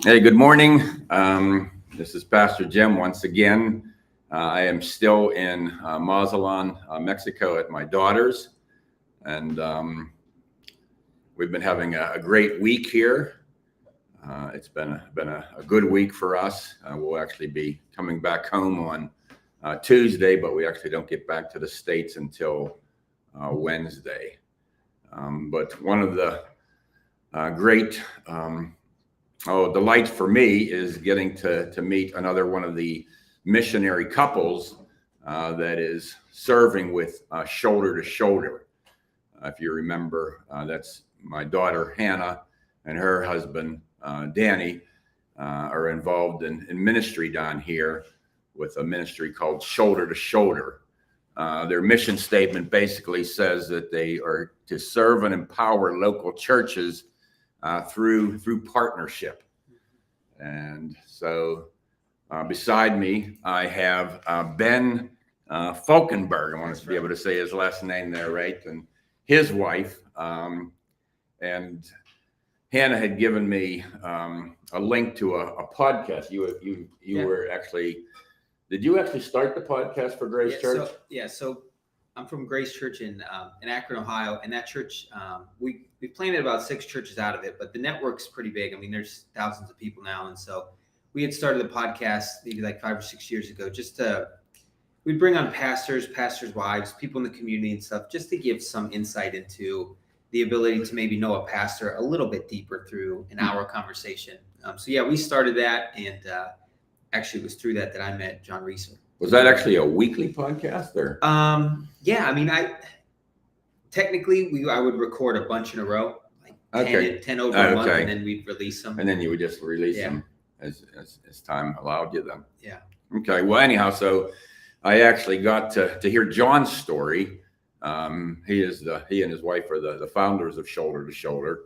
Hey, good morning. This is Pastor Jim once again. I am still in Mazatlan, Mexico at my daughter's, and we've been having a great week here. It's been a good week for us. We'll actually be coming back home on Tuesday, but we actually don't get back to the States until Wednesday. But one of the great delight for me is getting to meet another one of the missionary couples that is serving with Shoulder to Shoulder. If you remember, that's my daughter Hannah and her husband Danny are involved in ministry down here with a ministry called Shoulder to Shoulder. Their mission statement basically says that they are to serve and empower local churches through partnership. And so beside me, I have Ben Falkenberg. I want to be able to say his last name there, right? And his wife. And Hannah had given me a link to a podcast. You were actually, did you actually start the podcast for Grace Church? So I'm from Grace Church in Akron, Ohio, and that church, we planted about 6 churches out of it, but the network's pretty big. I mean, there's thousands of people now, and so we had started the podcast maybe like 5 or 6 years ago, we'd bring on pastors' wives, people in the community and stuff, just to give some insight into the ability to maybe know a pastor a little bit deeper through an hour conversation. We started that, and actually it was through that I met John Reeser. Was that actually a weekly podcast or? Yeah, I mean, I would record a bunch in a row, like 10 over a month, and then we'd release them. And then you would just release them as time allowed you then. Yeah. Okay. Well, anyhow, so I actually got to hear John's story. He and his wife are the founders of Shoulder to Shoulder,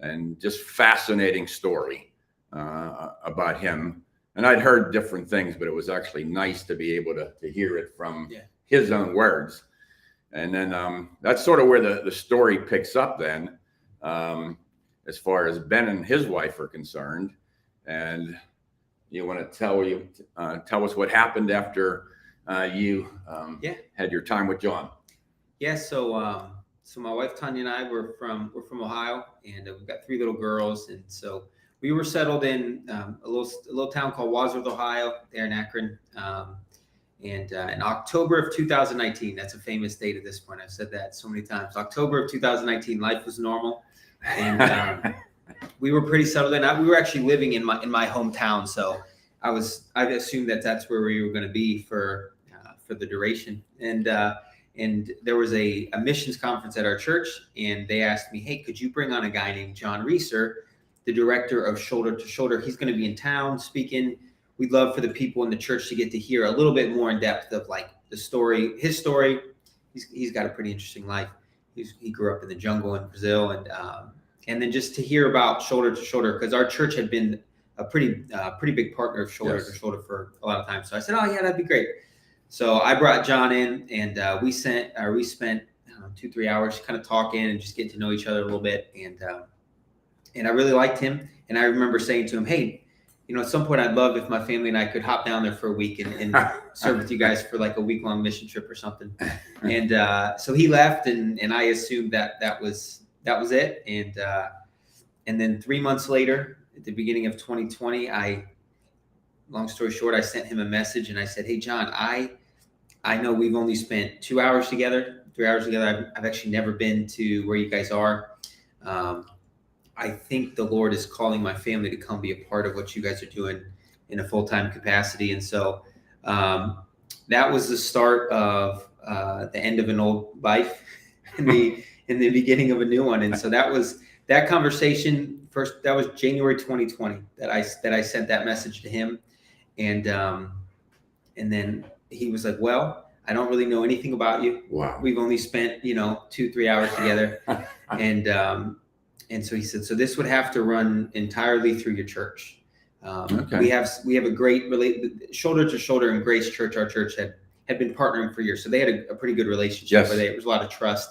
and just fascinating story about him. And I'd heard different things, but it was actually nice to be able to hear it from his own words. And then that's sort of where the story picks up then, as far as Ben and his wife are concerned. And you want to tell us what happened after you had your time with John? Yeah, so my wife Tanya and I we're from Ohio, and we've got 3 little girls, and so we were settled in a little town called Wadsworth, Ohio, there in Akron. And in October of 2019, that's a famous date at this point. I've said that so many times. October of 2019, life was normal, and we were pretty settled in. We were actually living in my hometown, so I assumed that's where we were going to be for the duration. And there was a missions conference at our church, and they asked me, "Hey, could you bring on a guy named John Reeser, the director of Shoulder to Shoulder? He's going to be in town speaking. We'd love for the people in the church to get to hear a little bit more in depth of like his story. He's got a pretty interesting life. He grew up in the jungle in Brazil, and then just to hear about Shoulder to Shoulder, because our church had been a pretty big partner of Shoulder to Shoulder for a lot of time. So I said, "Oh yeah, that'd be great." So I brought John in, and we spent 2-3 hours kind of talking and just getting to know each other a little bit, and I really liked him. And I remember saying to him, "Hey, at some point I'd love if my family and I could hop down there for a week and serve with you guys for like a week-long mission trip or something." And so he left, and I assumed that was it. And then 3 months later, at the beginning of 2020, long story short, I sent him a message and I said, "Hey, John, I know we've only spent 2 hours together, 3 hours together. I've actually never been to where you guys are. I think the Lord is calling my family to come be a part of what you guys are doing in a full-time capacity." And so that was the start of the end of an old life and the beginning of a new one. And so that conversation first, that was January 2020 that I sent that message to him. And then he was like, "Well, I don't really know anything about you. Wow. We've only spent, 2-3 hours together." And so he said, "So this would have to run entirely through your church. We have a great Shoulder to Shoulder and Grace Church. Our church had been partnering for years, so they had a pretty good relationship where there was a lot of trust.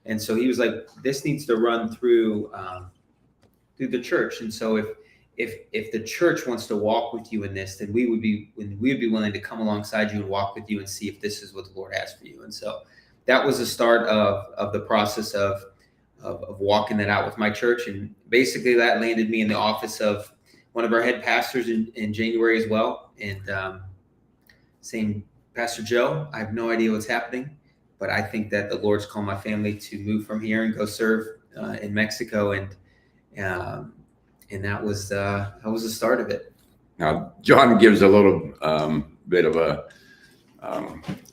And so he was like, this needs to run through the church. And so if the church wants to walk with you in this, then we would be willing to come alongside you and walk with you and see if this is what the Lord has for you. And so that was the start of the process of walking that out with my church. And basically that landed me in the office of one of our head pastors in January as well. And same Pastor Joe, I have no idea what's happening, but I think that the Lord's called my family to move from here and go serve in Mexico. And that was the start of it. Now, John gives a little bit of a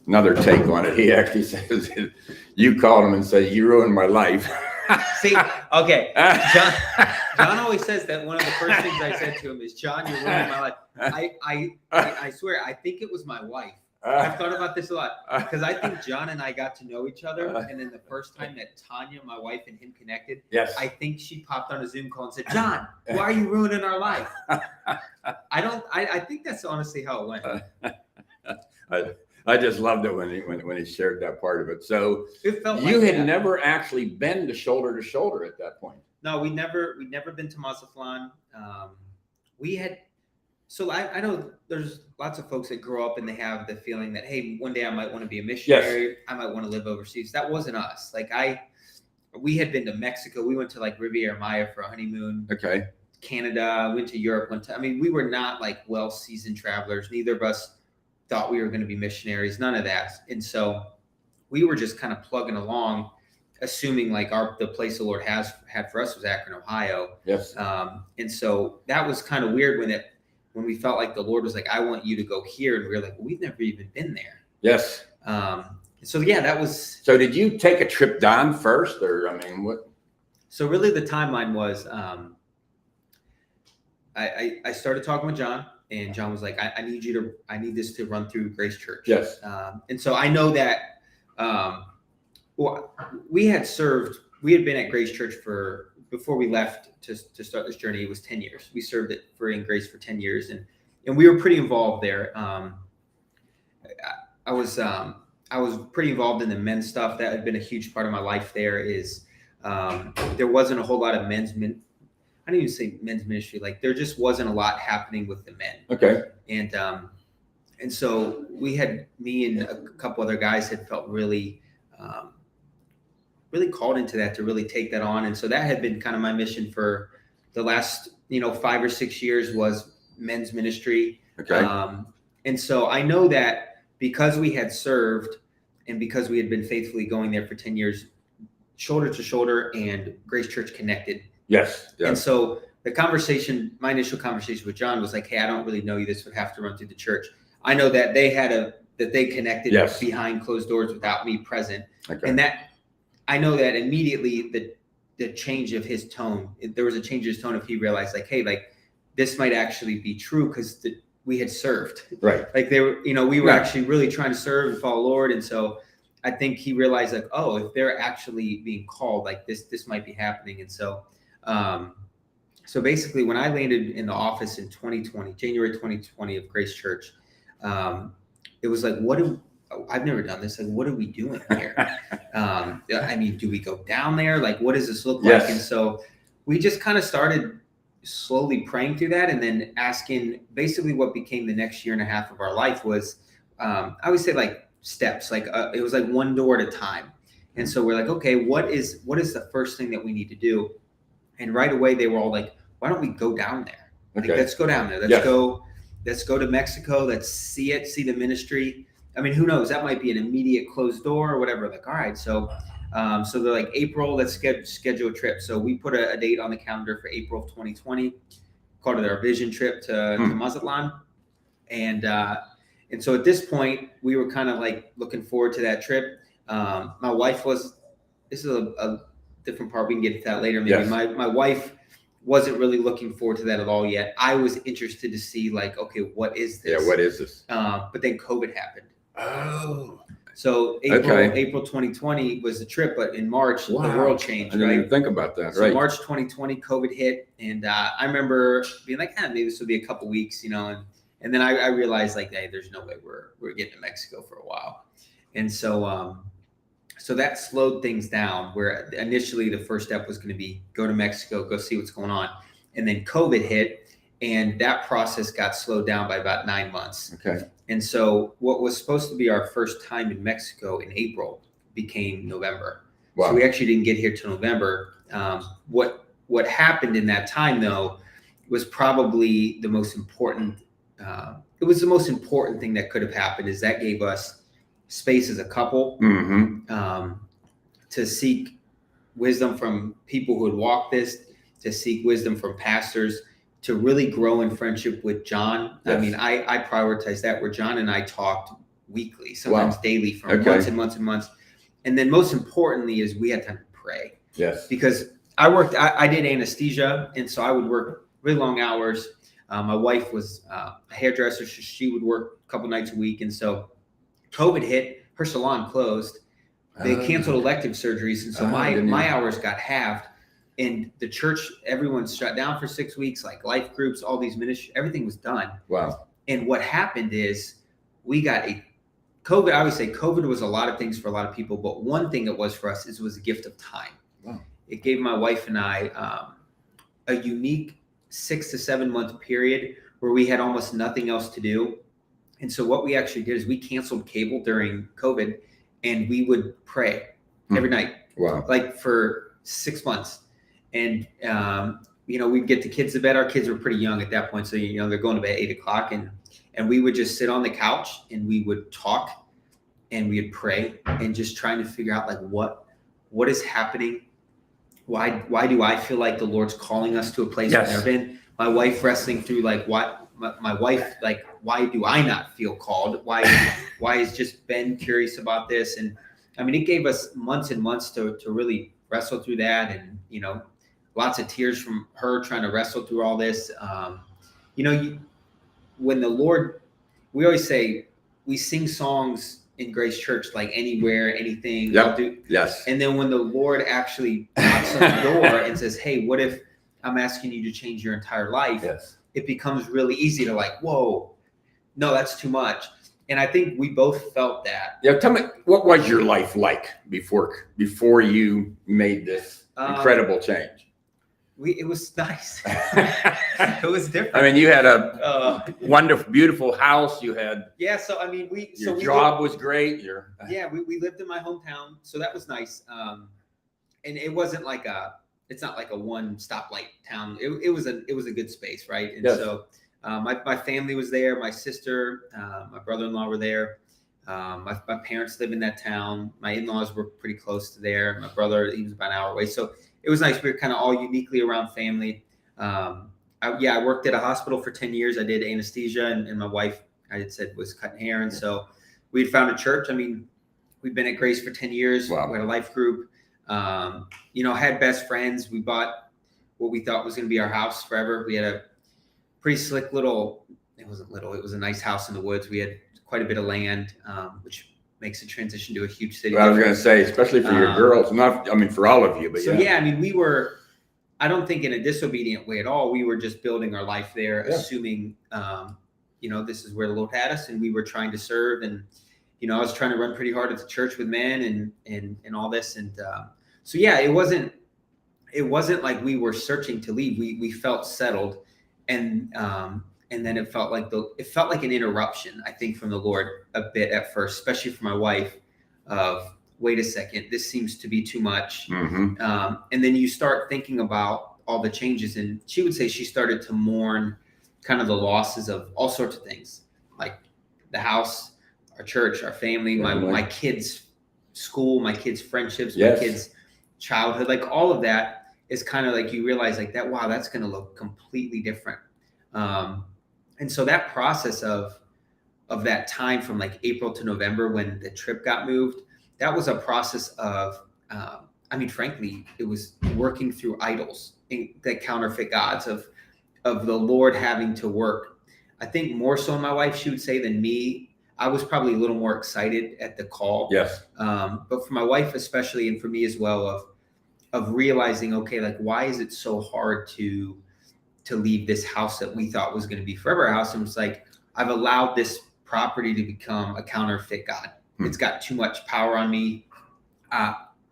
another take on it. He says, you called him and said, you ruined my life. See, okay. John always says that one of the first things I said to him is, John, you're ruining my life. I swear, I think it was my wife. I've thought about this a lot because I think John and I got to know each other. And then the first time that Tanya, my wife, and him connected, yes, I think she popped on a Zoom call and said, John, why are you ruining our life? I think that's honestly how it went. I just loved it when he shared that part of it. So it felt you like had never actually been to shoulder at that point. No, we'd never been to Mazatlan. So I know there's lots of folks that grow up and they have the feeling that, hey, one day I might want to be a missionary. Yes. I might want to live overseas. That wasn't us. Like we had been to Mexico. We went to like Riviera Maya for a honeymoon. Okay. Canada, went to Europe one time. I mean, we were not like well-seasoned travelers. Neither of us thought we were going to be missionaries, none of that. And so we were just kind of plugging along, assuming like the place the Lord had for us was Akron, Ohio. Yes. And so that was kind of weird when we felt like the Lord was like, I want you to go here. And we were like, well, we've never even been there. Yes. So yeah, that was. So did you take a trip down first, or I mean, what? So really the timeline was, I started talking with John. And John was like, I need this to run through Grace Church. Yes. And so I know that we had been at Grace Church before we left to start this journey, it was 10 years. We served in Grace for 10 years and we were pretty involved there. I was pretty involved in the men's stuff. That had been a huge part of my life there there wasn't a whole lot of I don't even say men's ministry. Like there just wasn't a lot happening with the men. Okay. And so me and a couple other guys had felt really called into that to really take that on. And so that had been kind of my mission for the last, 5 or 6 years was men's ministry. Okay. And so I know that because we had served and because we had been faithfully going there for 10 years, shoulder to shoulder and Grace Church connected. Yes. And so my initial conversation with John was like, hey, I don't really know you. This would have to run through the church. I know that they connected yes. behind closed doors without me present. Okay. And I know that immediately the change of his tone, there was a change in his tone if he realized like, hey, like this might actually be true because we had served. Right. Like we were actually really trying to serve and follow Lord. And so I think he realized like, oh, if they're actually being called, like this might be happening. And so, so basically when I landed in the office in January 2020 of Grace Church, it was like, I've never done this. Like, what are we doing here? I mean, do we go down there? Like, what does this look like? Yes. And so we just kind of started slowly praying through that and then asking basically what became the next year and a half of our life was, I always say like steps, like it was like one door at a time. And so we're like, okay, what is the first thing that we need to do? And right away they were all like, why don't we go down there? Okay. Like, let's go down there. Let's go to Mexico. Let's see the ministry. I mean, who knows? That might be an immediate closed door or whatever. Like, all right. So they're like, April, let's schedule a trip. So we put a date on the calendar for April of 2020, called it our vision trip to Mazatlan. And so at this point, we were kind of like looking forward to that trip. My wife this is a different part. We can get to that later. Maybe. Yes. My wife wasn't really looking forward to that at all yet. I was interested to see like, okay, what is this? Yeah, what is this? But then COVID happened. Oh. So April 2020 was the trip, but in March, the world changed. I didn't even think about that. So March 2020, COVID hit. And I remember being like, maybe this will be a couple weeks, and then I realized like, hey, there's no way we're getting to Mexico for a while. And so, so that slowed things down where initially the first step was going to be go to Mexico, go see what's going on. And then COVID hit. And that process got slowed down by about 9 months. Okay. And so what was supposed to be our first time in Mexico in April became November. Wow. So we actually didn't get here till November. What happened in that time, though, was probably the most important. It was the most important thing that could have happened, is that gave us space as a couple to seek wisdom from people who had walked this, to seek wisdom from pastors, to really grow in friendship with John. Yes. I mean, I prioritized that, where John and I talked weekly, sometimes daily, for months and months and months. And then most importantly is we had time to pray. Yes. Because I did anesthesia, and so I would work really long hours. My wife was a hairdresser, so she would work a couple nights a week. And so COVID hit, her salon closed. They canceled elective surgeries. And so my hours got halved. And the church, everyone's shut down for 6 weeks, like life groups, all these ministries, everything was done. Wow. And what happened is we got COVID. I would say COVID was a lot of things for a lot of people, but one thing it was for us is it was a gift of time. Wow. It gave my wife and I a unique 6 to 7 month period where we had almost nothing else to do. And so what we actually did is we canceled cable during COVID, and we would pray every night. Wow. Like for 6 months. And, we'd get the kids to bed. Our kids were pretty young at that point. So, they're going to bed at 8 o'clock, and we would just sit on the couch and we would talk and we would pray, and just trying to figure out like what is happening. Why do I feel like the Lord's calling us to a place I've never been? My wife wrestling through like my wife, like, why do I not feel called? Why has just Ben curious about this? And I mean, it gave us months and months to really wrestle through that. And, lots of tears from her trying to wrestle through all this. When the Lord, we always say we sing songs in Grace Church, like anywhere, anything. Yep. Yes. And then when the Lord actually knocks on the door and says, hey, what if I'm asking you to change your entire life? Yes. It becomes really easy to like, whoa, no, that's too much. And I think we both felt that. Yeah. Tell me, what was your life like before you made this incredible change? It was nice. It was different. I mean, you had a wonderful, beautiful house. You had So I mean, your job was great. We lived in my hometown, so that was nice. And it wasn't like it's not like a one stoplight town. It was a good space, right? And so my family was there. My sister, my brother-in-law were there. My parents live in that town. My in-laws were pretty close to there. My brother, he was about an hour away. So it was nice. We were kind of all uniquely around family. I worked at a hospital for 10 years. I did anesthesia, and my wife, I had said, was cutting hair. And so we had found a church. I mean, we've been at Grace for 10 years. Wow. We had a life group, had best friends. We bought what we thought was going to be our house forever. We had a pretty slick it wasn't little, it was a nice house in the woods. We had quite a bit of land, which makes a transition to a huge city. Well, I was going to say, especially for your girls, for all of you, but I mean, we were, I don't think in a disobedient way at all. We were just building our life there, assuming, this is where the Lord had us, and we were trying to serve. And, I was trying to run pretty hard at the church with men and all this. And it wasn't like we were searching to leave. We felt settled. And then it felt like an interruption, I think, from the Lord a bit at first, especially for my wife, of wait a second, this seems to be too much. Mm-hmm. And then you start thinking about all the changes, and she would say she started to mourn kind of the losses of all sorts of things, like the house, our church, our family, my kids' school, my kids' friendships, my kids' childhood, like all of that is kind of like you realize like that, wow, that's going to look completely different. And so that process of that time from like April to November when the trip got moved, that was a process of, frankly, it was working through idols, that counterfeit gods of the Lord having to work. I think more so my wife, she would say, than me. I was probably a little more excited at the call. Yes. But for my wife especially, and for me as well, of realizing, okay, like, why is it so hard to leave this house that we thought was going to be forever our house? And it's like, I've allowed this property to become a counterfeit God. It's got too much power on me.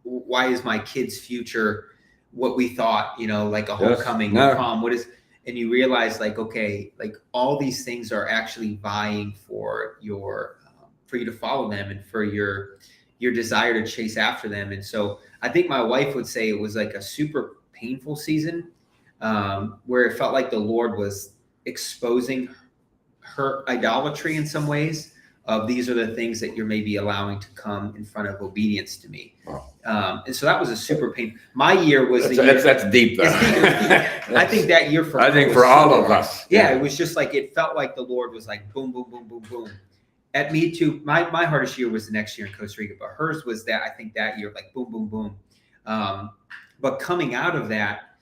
Why is my kid's future what we thought, like a homecoming, a prom? and you realize like, okay, like all these things are actually vying for for you to follow them and for your desire to chase after them. And so I think my wife would say it was like a super painful season, where it felt like the Lord was exposing her idolatry in some ways. Of these are the things that you're maybe allowing to come in front of obedience to me. Wow. And so that was a super pain. My year was That's deep though. It's deep. I think that year for I think for all of us. Yeah, it was just like, it felt like the Lord was like boom, boom, boom, boom, boom. At me too. My hardest year was the next year in Costa Rica, but hers was that, I think that year, like boom, boom, boom. But coming out of that,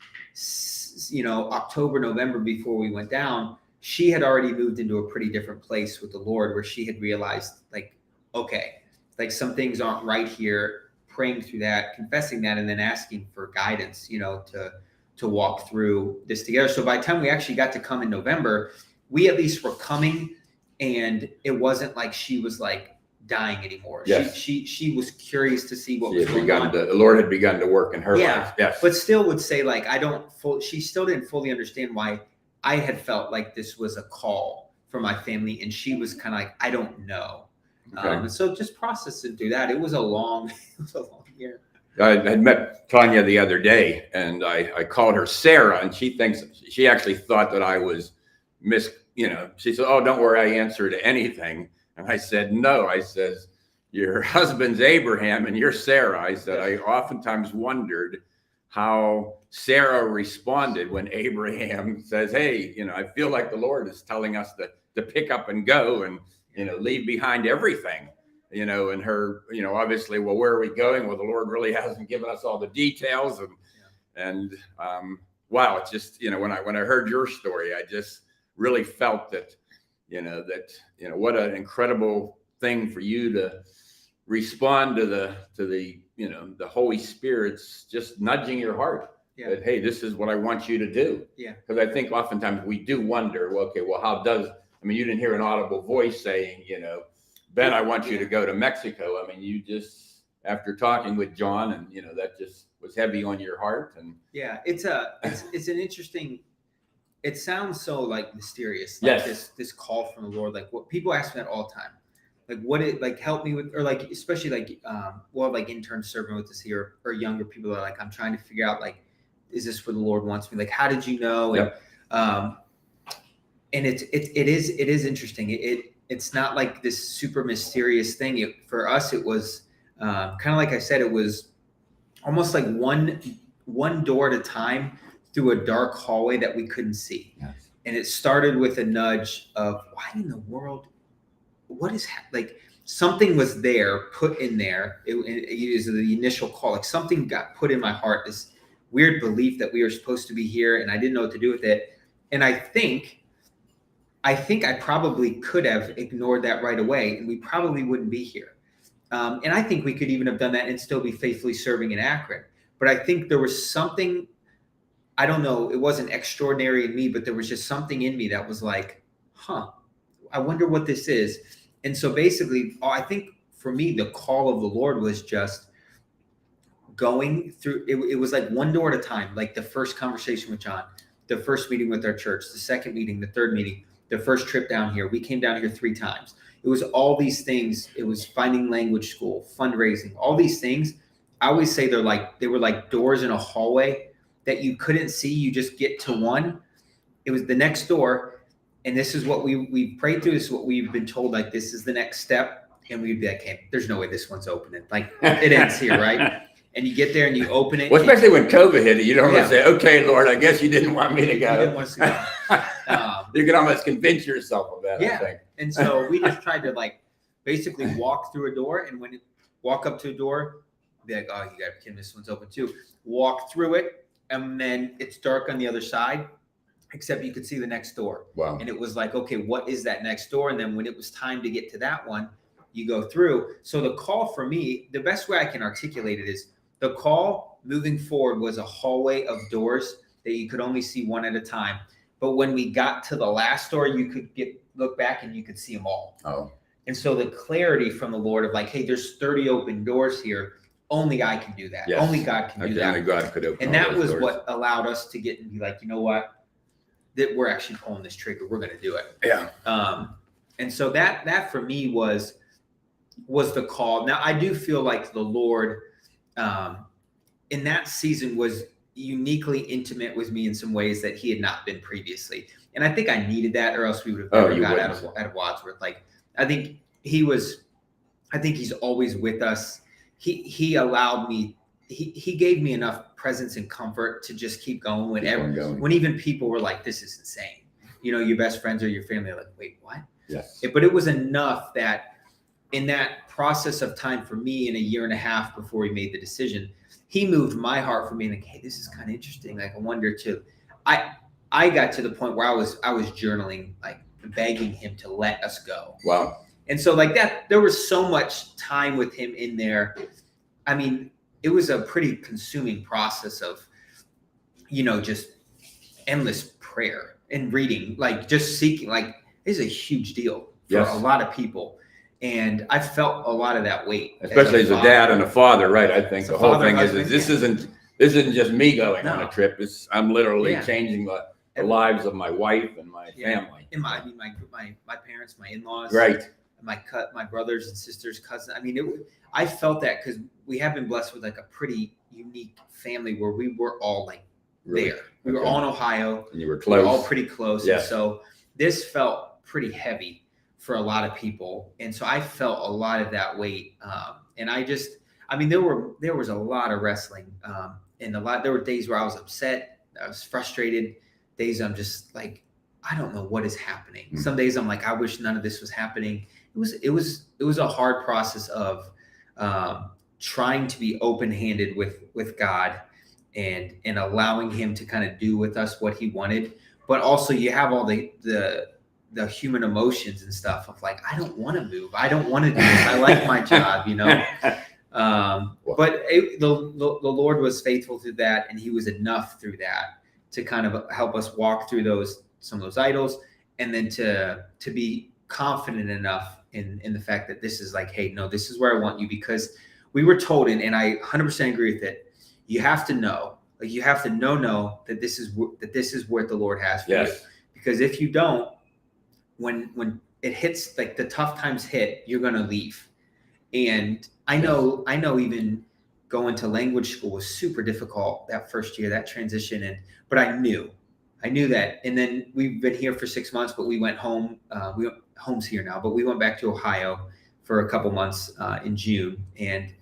October, November, before we went down, she had already moved into a pretty different place with the Lord, where she had realized like, okay, like some things aren't right here, praying through that, confessing that, and then asking for guidance, to walk through this together. So by the time we actually got to come in November, we at least were coming, and it wasn't like she was like dying anymore. Yes. She was curious to see what was going on. The Lord had begun to work in her life. Yes. But still would say like, she still didn't fully understand why I had felt like this was a call for my family, and she was kind of like, I don't know. Okay. And so just processing through that. It was a long year. I had met Tanya the other day, and I called her Sarah, and she actually thought that I was she said, oh, don't worry, I answered anything. And I said, no, I says, your husband's Abraham and you're Sarah. I said, I oftentimes wondered how Sarah responded when Abraham says, hey, I feel like the Lord is telling us to pick up and go and, leave behind everything, and her, obviously, well, where are we going? Well, the Lord really hasn't given us all the details. Wow, it's just, when I heard your story, I just really felt that, what an incredible thing for you to respond to the Holy Spirit's just nudging your heart. Yeah. That, hey, this is what I want you to do. Yeah. Because I think oftentimes we do wonder, how you didn't hear an audible voice saying, Ben, I want you to go to Mexico. You just, after talking with John, and, that just was heavy on your heart. And yeah, it's an interesting, it sounds so like mysterious. Like yes. This call from the Lord, like what people ask me that all the time. Like what it like help me with, or like, especially like, like interns serving with us here, or younger people that are like, I'm trying to figure out, like, is this where the Lord wants me? Like, how did you know? Yep. And it is interesting. It's not like this super mysterious thing. For us, it was kind of like I said, it was almost like one door at a time through a dark hallway that we couldn't see. Yes. And it started with a nudge of, why in the world? What is like something was there, put in there. It was the initial call. Like something got put in my heart, this weird belief that we were supposed to be here, and I didn't know what to do with it. And I think I probably could have ignored that right away, and we probably wouldn't be here. And I think we could even have done that and still be faithfully serving in Akron. But I think there was something, I don't know, it wasn't extraordinary in me, but there was just something in me that was like, I wonder what this is. And so basically, I think for me, the call of the Lord was just going through, it was like one door at a time, like the first conversation with John, the first meeting with our church, the second meeting, the third meeting, the first trip down here. We came down here 3 times. It was all these things. It was finding language school, fundraising, all these things. I always say they were like doors in a hallway that you couldn't see. You just get to one. It was the next door. And this is what we prayed through. This is what we've been told, like, this is the next step. And we'd be like, hey, there's no way this one's opening. Like, it ends here, right? And you get there and you open it. Well, especially when COVID hit it, you don't want to say, okay, Lord, I guess you didn't want me to go. You didn't want us to go. You can almost convince yourself of that, I think. And so we just tried to, like, basically walk through a door. And when you walk up to a door, be like, oh, you got to be kidding, this one's open too. Walk through it. And then it's dark on the other side, except you could see the next door. Wow. And it was like, okay, what is that next door? And then when it was time to get to that one, you go through. So the call for me, the best way I can articulate it is the call moving forward was a hallway of doors that you could only see one at a time. But when we got to the last door, you could look back and you could see them all. Oh. And so the clarity from the Lord of like, hey, there's 30 open doors here. Only I can do that. Yes. Only God can do that. Only God could open. And that was doors. What allowed us to get and be like, you know what? that we're actually pulling this trigger. We're going to do it. Yeah. And so that for me was the call. Now I do feel like the Lord, in that season was uniquely intimate with me in some ways that he had not been previously. And I think I needed that, or else we would have never got out of Wadsworth. Like, I think he's always with us. He allowed me, he gave me enough presence and comfort to just keep going when even people were like, this is insane. You know, your best friends or your family are like, wait, what? Yes. But it was enough that in that process of time for me, in a year and a half before we made the decision, he moved my heart for me, like, hey, this is kind of interesting. Like, I wonder too. I got to the point where I was journaling, like begging him to let us go. Wow. And so like that, there was so much time with him in there. I mean, it was a pretty consuming process of, you know, just endless prayer and reading, like just seeking, like it's a huge deal for a lot of people. And I felt a lot of that weight. Especially as a dad and a father, right? I think the whole thing is this isn't just me going on a trip. I'm literally changing the lives of my wife and my family. And my parents, my in-laws, right? My brothers and sisters, cousins. I mean, I felt that because we have been blessed with like a pretty unique family where we were all like there. We were all in Ohio. And you were close. We were all pretty close. Yes. And so this felt pretty heavy for a lot of people. And so I felt a lot of that weight. And there was a lot of wrestling. There were days where I was upset. I was frustrated. Days I'm just like, I don't know what is happening. Mm-hmm. Some days I'm like, I wish none of this was happening. It was a hard process of trying to be open-handed with God and allowing him to kind of do with us what he wanted. But also you have all the human emotions and stuff of like, I don't want to move. I don't want to do this. I like my job, you know? But the Lord was faithful through that. And he was enough through that to kind of help us walk through some of those idols. And then to be confident enough in the fact that this is like, hey, no, this is where I want you, because we were told, and I 100% agree with it. You have to know, like you have to know that this is what the Lord has for you. Because if you don't, when it hits, like the tough times hit, you're going to leave. And I know even going to language school was super difficult that first year, that transition. But I knew that. And then we've been here for 6 months, but we went home. Home's here now, but we went back to Ohio for a couple months in June. And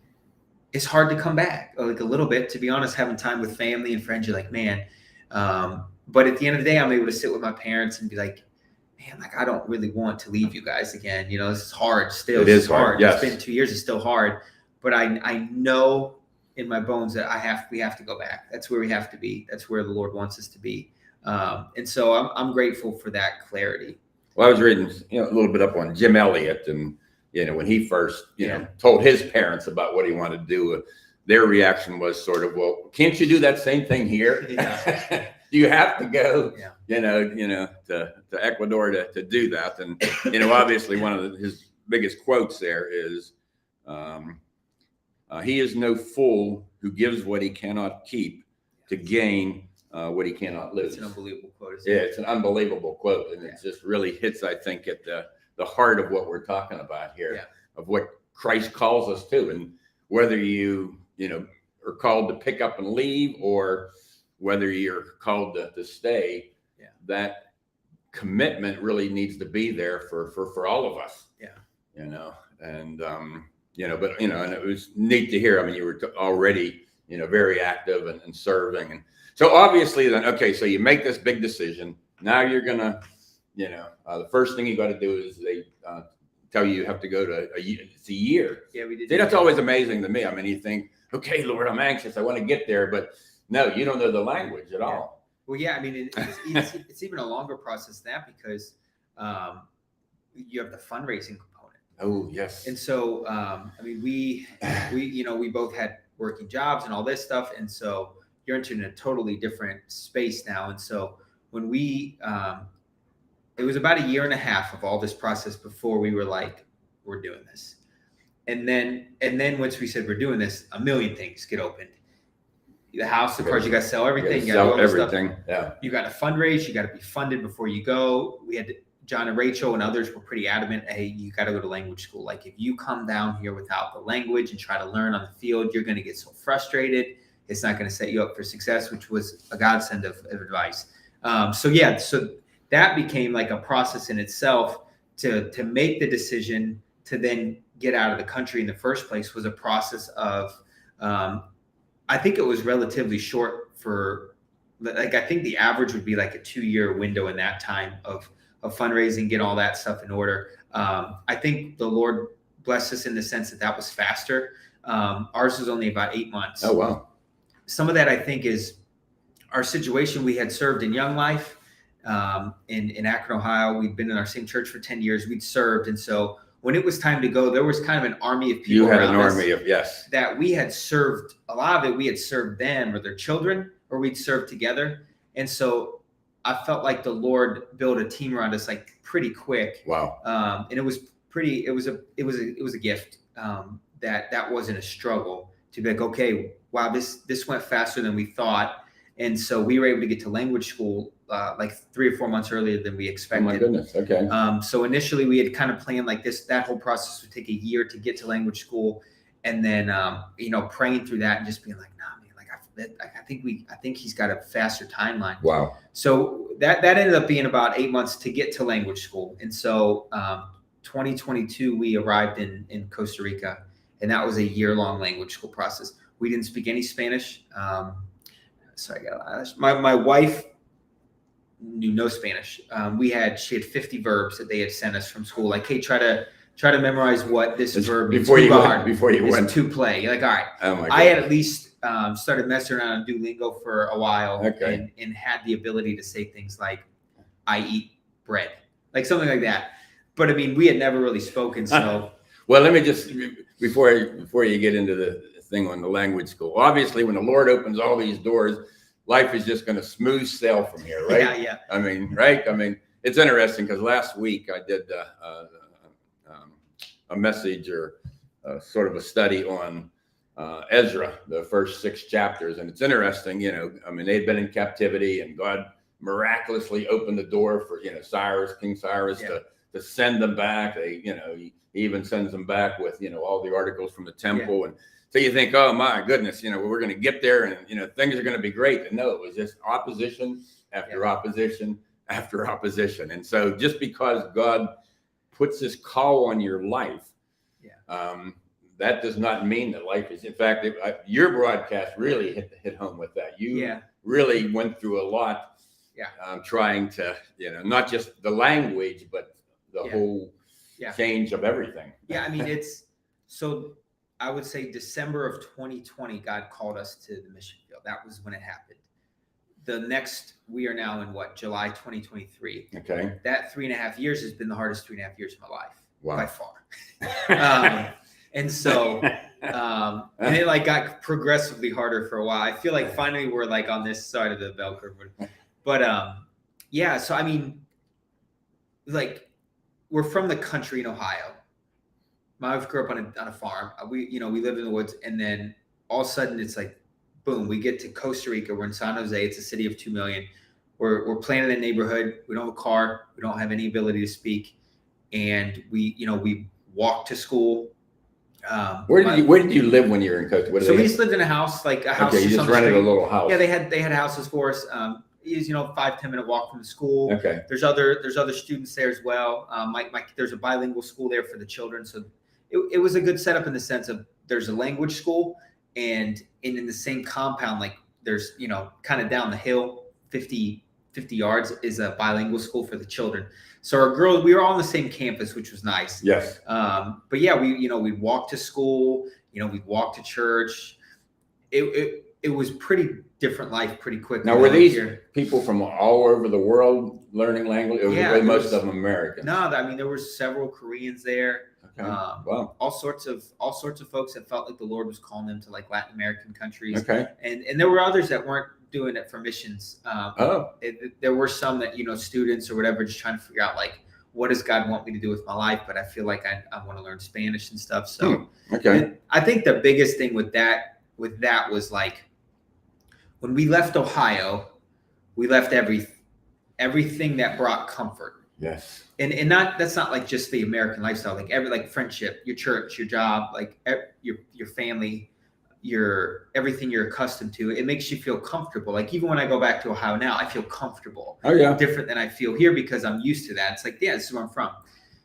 it's hard to come back, like a little bit, to be honest, having time with family and friends. You're like, man. But at the end of the day, I'm able to sit with my parents and be like, man, like, I don't really want to leave you guys again. You know, this is hard still. It is hard. Yes. It's been 2 years. It's still hard. But I know in my bones that we have to go back. That's where we have to be. That's where the Lord wants us to be. And so I'm grateful for that clarity. Well, I was reading, a little bit up on Jim Elliott, and, when he first, told his parents about what he wanted to do, their reaction was sort of, well, can't you do that same thing here? Yeah. You have to go, to Ecuador to do that. And, obviously one of his biggest quotes there is, he is no fool who gives what he cannot keep to gain what he cannot lose. It's an unbelievable quote. It's an unbelievable quote. And it just really hits, I think, at the heart of what we're talking about here, of what Christ calls us to. And whether you are called to pick up and leave, or whether you're called to stay, that commitment really needs to be there for all of us. And it was neat to hear. I mean, you were already, very active and serving. And so obviously then, okay, so you make this big decision. Now you're going to, the first thing you got to do is they tell you have to go to it's a year. Yeah, we did. See, that's always amazing to me. I mean, you think, okay, Lord, I'm anxious. I want to get there. But no, you don't know the language at all. Well, yeah, I mean, it's even a longer process than that, because you have the fundraising component. Oh, yes. And so, we both had working jobs and all this stuff. And so you're entering a totally different space now. And so when it was about a year and a half of all this process before we were like, we're doing this. And then once we said we're doing this, a million things get opened. the house, the cars, you got to sell everything. You You gotta got to sell do all this everything. stuff. Yeah. You got to fundraise. You got to be funded before you go. We had John and Rachel and others were pretty adamant. Hey, you got to go to language school. Like if you come down here without the language and try to learn on the field, you're going to get so frustrated. It's not going to set you up for success, which was a godsend of advice. So that became like a process in itself to make the decision to then get out of the country in the first place was a process of, I think it was relatively short for, like, I think the average would be like a 2-year window in that time of fundraising, get all that stuff in order. I think the Lord blessed us in the sense that was faster. Ours was only about 8 months. Oh, wow. Some of that I think is our situation. We had served in Young Life in Akron, Ohio. We'd been in our same church for 10 years. We'd served. And so when it was time to go, there was kind of an army of people. You had an around us army of, yes. that we had served. A lot of it, we had served them or their children, or we'd served together. And so I felt like the Lord built a team around us like pretty quick. Wow. And it was pretty, it was a gift that wasn't a struggle to be like, okay, wow, this went faster than we thought. And so we were able to get to language school like 3 or 4 months earlier than we expected. Oh my goodness. Okay. So initially we had kind of planned like that whole process would take a year to get to language school. And then, praying through that and just being like, nah, man, like I think he's got a faster timeline. Wow. So that ended up being about 8 months to get to language school. And so 2022, we arrived in Costa Rica, and that was a year-long language school process. We didn't speak any Spanish. My wife knew no Spanish. She had 50 verbs that they had sent us from school. Like, hey, try to memorize what this verb means. Before you went to play. You're like, all right. Oh my God. I had at least started messing around on Duolingo for a while, Okay. and had the ability to say things like, I eat bread, like something like that. But I mean, we had never really spoken. So, well, let me just, before you get into the thing on the language school, obviously when the Lord opens all these doors, life is just going to smooth sail from here, right? Yeah. I mean, right? I mean, it's interesting because last week I did a message or sort of a study on Ezra, the first 6 chapters. And it's interesting, I mean, they'd been in captivity and God miraculously opened the door for, King Cyrus to send them back. He even sends them back with, all the articles from the temple. Yeah. And so you think, oh my goodness, we're going to get there and, things are going to be great. And no, it was just opposition after opposition after opposition. And so just because God puts this call on your life, that does not mean that life is, in fact, your broadcast really hit home with that. You really went through a lot trying to, not just the language, but the whole change of everything. Yeah. I mean, I would say December of 2020, God called us to the mission field. That was when it happened. We are now in July 2023. Okay. That 3.5 years has been the hardest 3.5 years of my life. Wow. By far. And so, and it got progressively harder for a while. I feel like finally we're on this side of the bell curve, but so, I mean, we're from the country in Ohio. My wife grew up on a farm. We lived in the woods, and then all of a sudden it's like, boom, we get to Costa Rica. We're in San Jose. It's a city of 2 million. We're playing in a neighborhood. We don't have a car. We don't have any ability to speak. And we walk to school. Where did you live when you were in Costa Rica? So we just lived in a house, Okay, you just rented a little house. Yeah, they had houses for us. It was 5-10 minute walk from the school. Okay. There's other students there as well. There's a bilingual school there for the children. So it was a good setup in the sense of there's a language school, and in the same compound, there's kind of down the hill 50 yards is a bilingual school for the children. So our girls, we were all on the same campus, which was nice. Yes. But yeah, we'd walk to school, we'd walk to church. It was pretty different life pretty quick. Now, were these people from all over the world learning language? Or were most of them Americans? No, I mean, there were several Koreans there. Okay. Wow. All sorts of folks that felt like the Lord was calling them to Latin American countries. Okay. And there were others that weren't doing it for missions. There were some that, students or whatever, just trying to figure out what does God want me to do with my life? But I feel like I want to learn Spanish and stuff. So okay. I think the biggest thing with that was when we left Ohio, we left everything that brought comfort. Yes. And that's not like just the American lifestyle, like friendship, your church, your job, like your family, everything you're accustomed to. It makes you feel comfortable. Like even when I go back to Ohio now, I feel comfortable. Oh yeah. Different than I feel here because I'm used to that. It's like, yeah, this is where I'm from.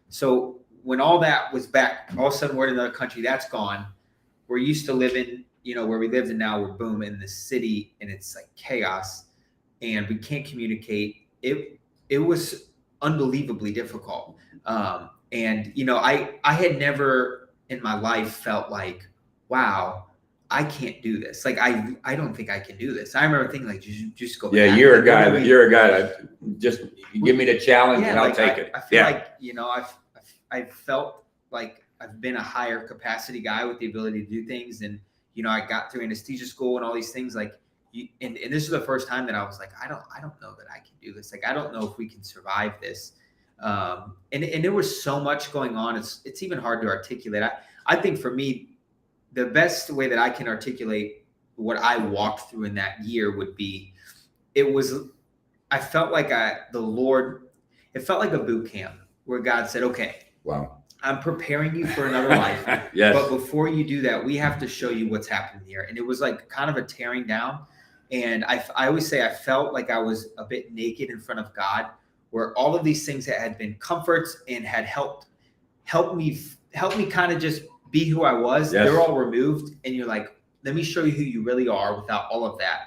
So when all that was back, all of a sudden we're in another country, that's gone. We're used to living, where we lived, and now we're boom in the city, and it's like chaos, and we can't communicate. It was unbelievably difficult. And I had never in my life felt like, wow, I can't do this. Like I don't think I can do this. I remember thinking like, just go. Yeah, back. you're a guy that just give me the challenge and I'll take it. I feel like I've felt like I've been a higher capacity guy with the ability to do things, and I got through anesthesia school and all these things. Like, and this is the first time that I was like, I don't know that I can do this. Like, I don't know if we can survive this. And there was so much going on. It's even hard to articulate. I think for me, the best way that I can articulate what I walked through in that year would be, I felt like the Lord, it felt like a boot camp where God said, okay, wow, I'm preparing you for another life. Yes. But before you do that, we have to show you what's happening here. And it was like kind of a tearing down. And I always say I felt like I was a bit naked in front of God, where all of these things that had been comforts and had helped me kind of just be who I was. Yes. They're all removed. And you're like, let me show you who you really are without all of that.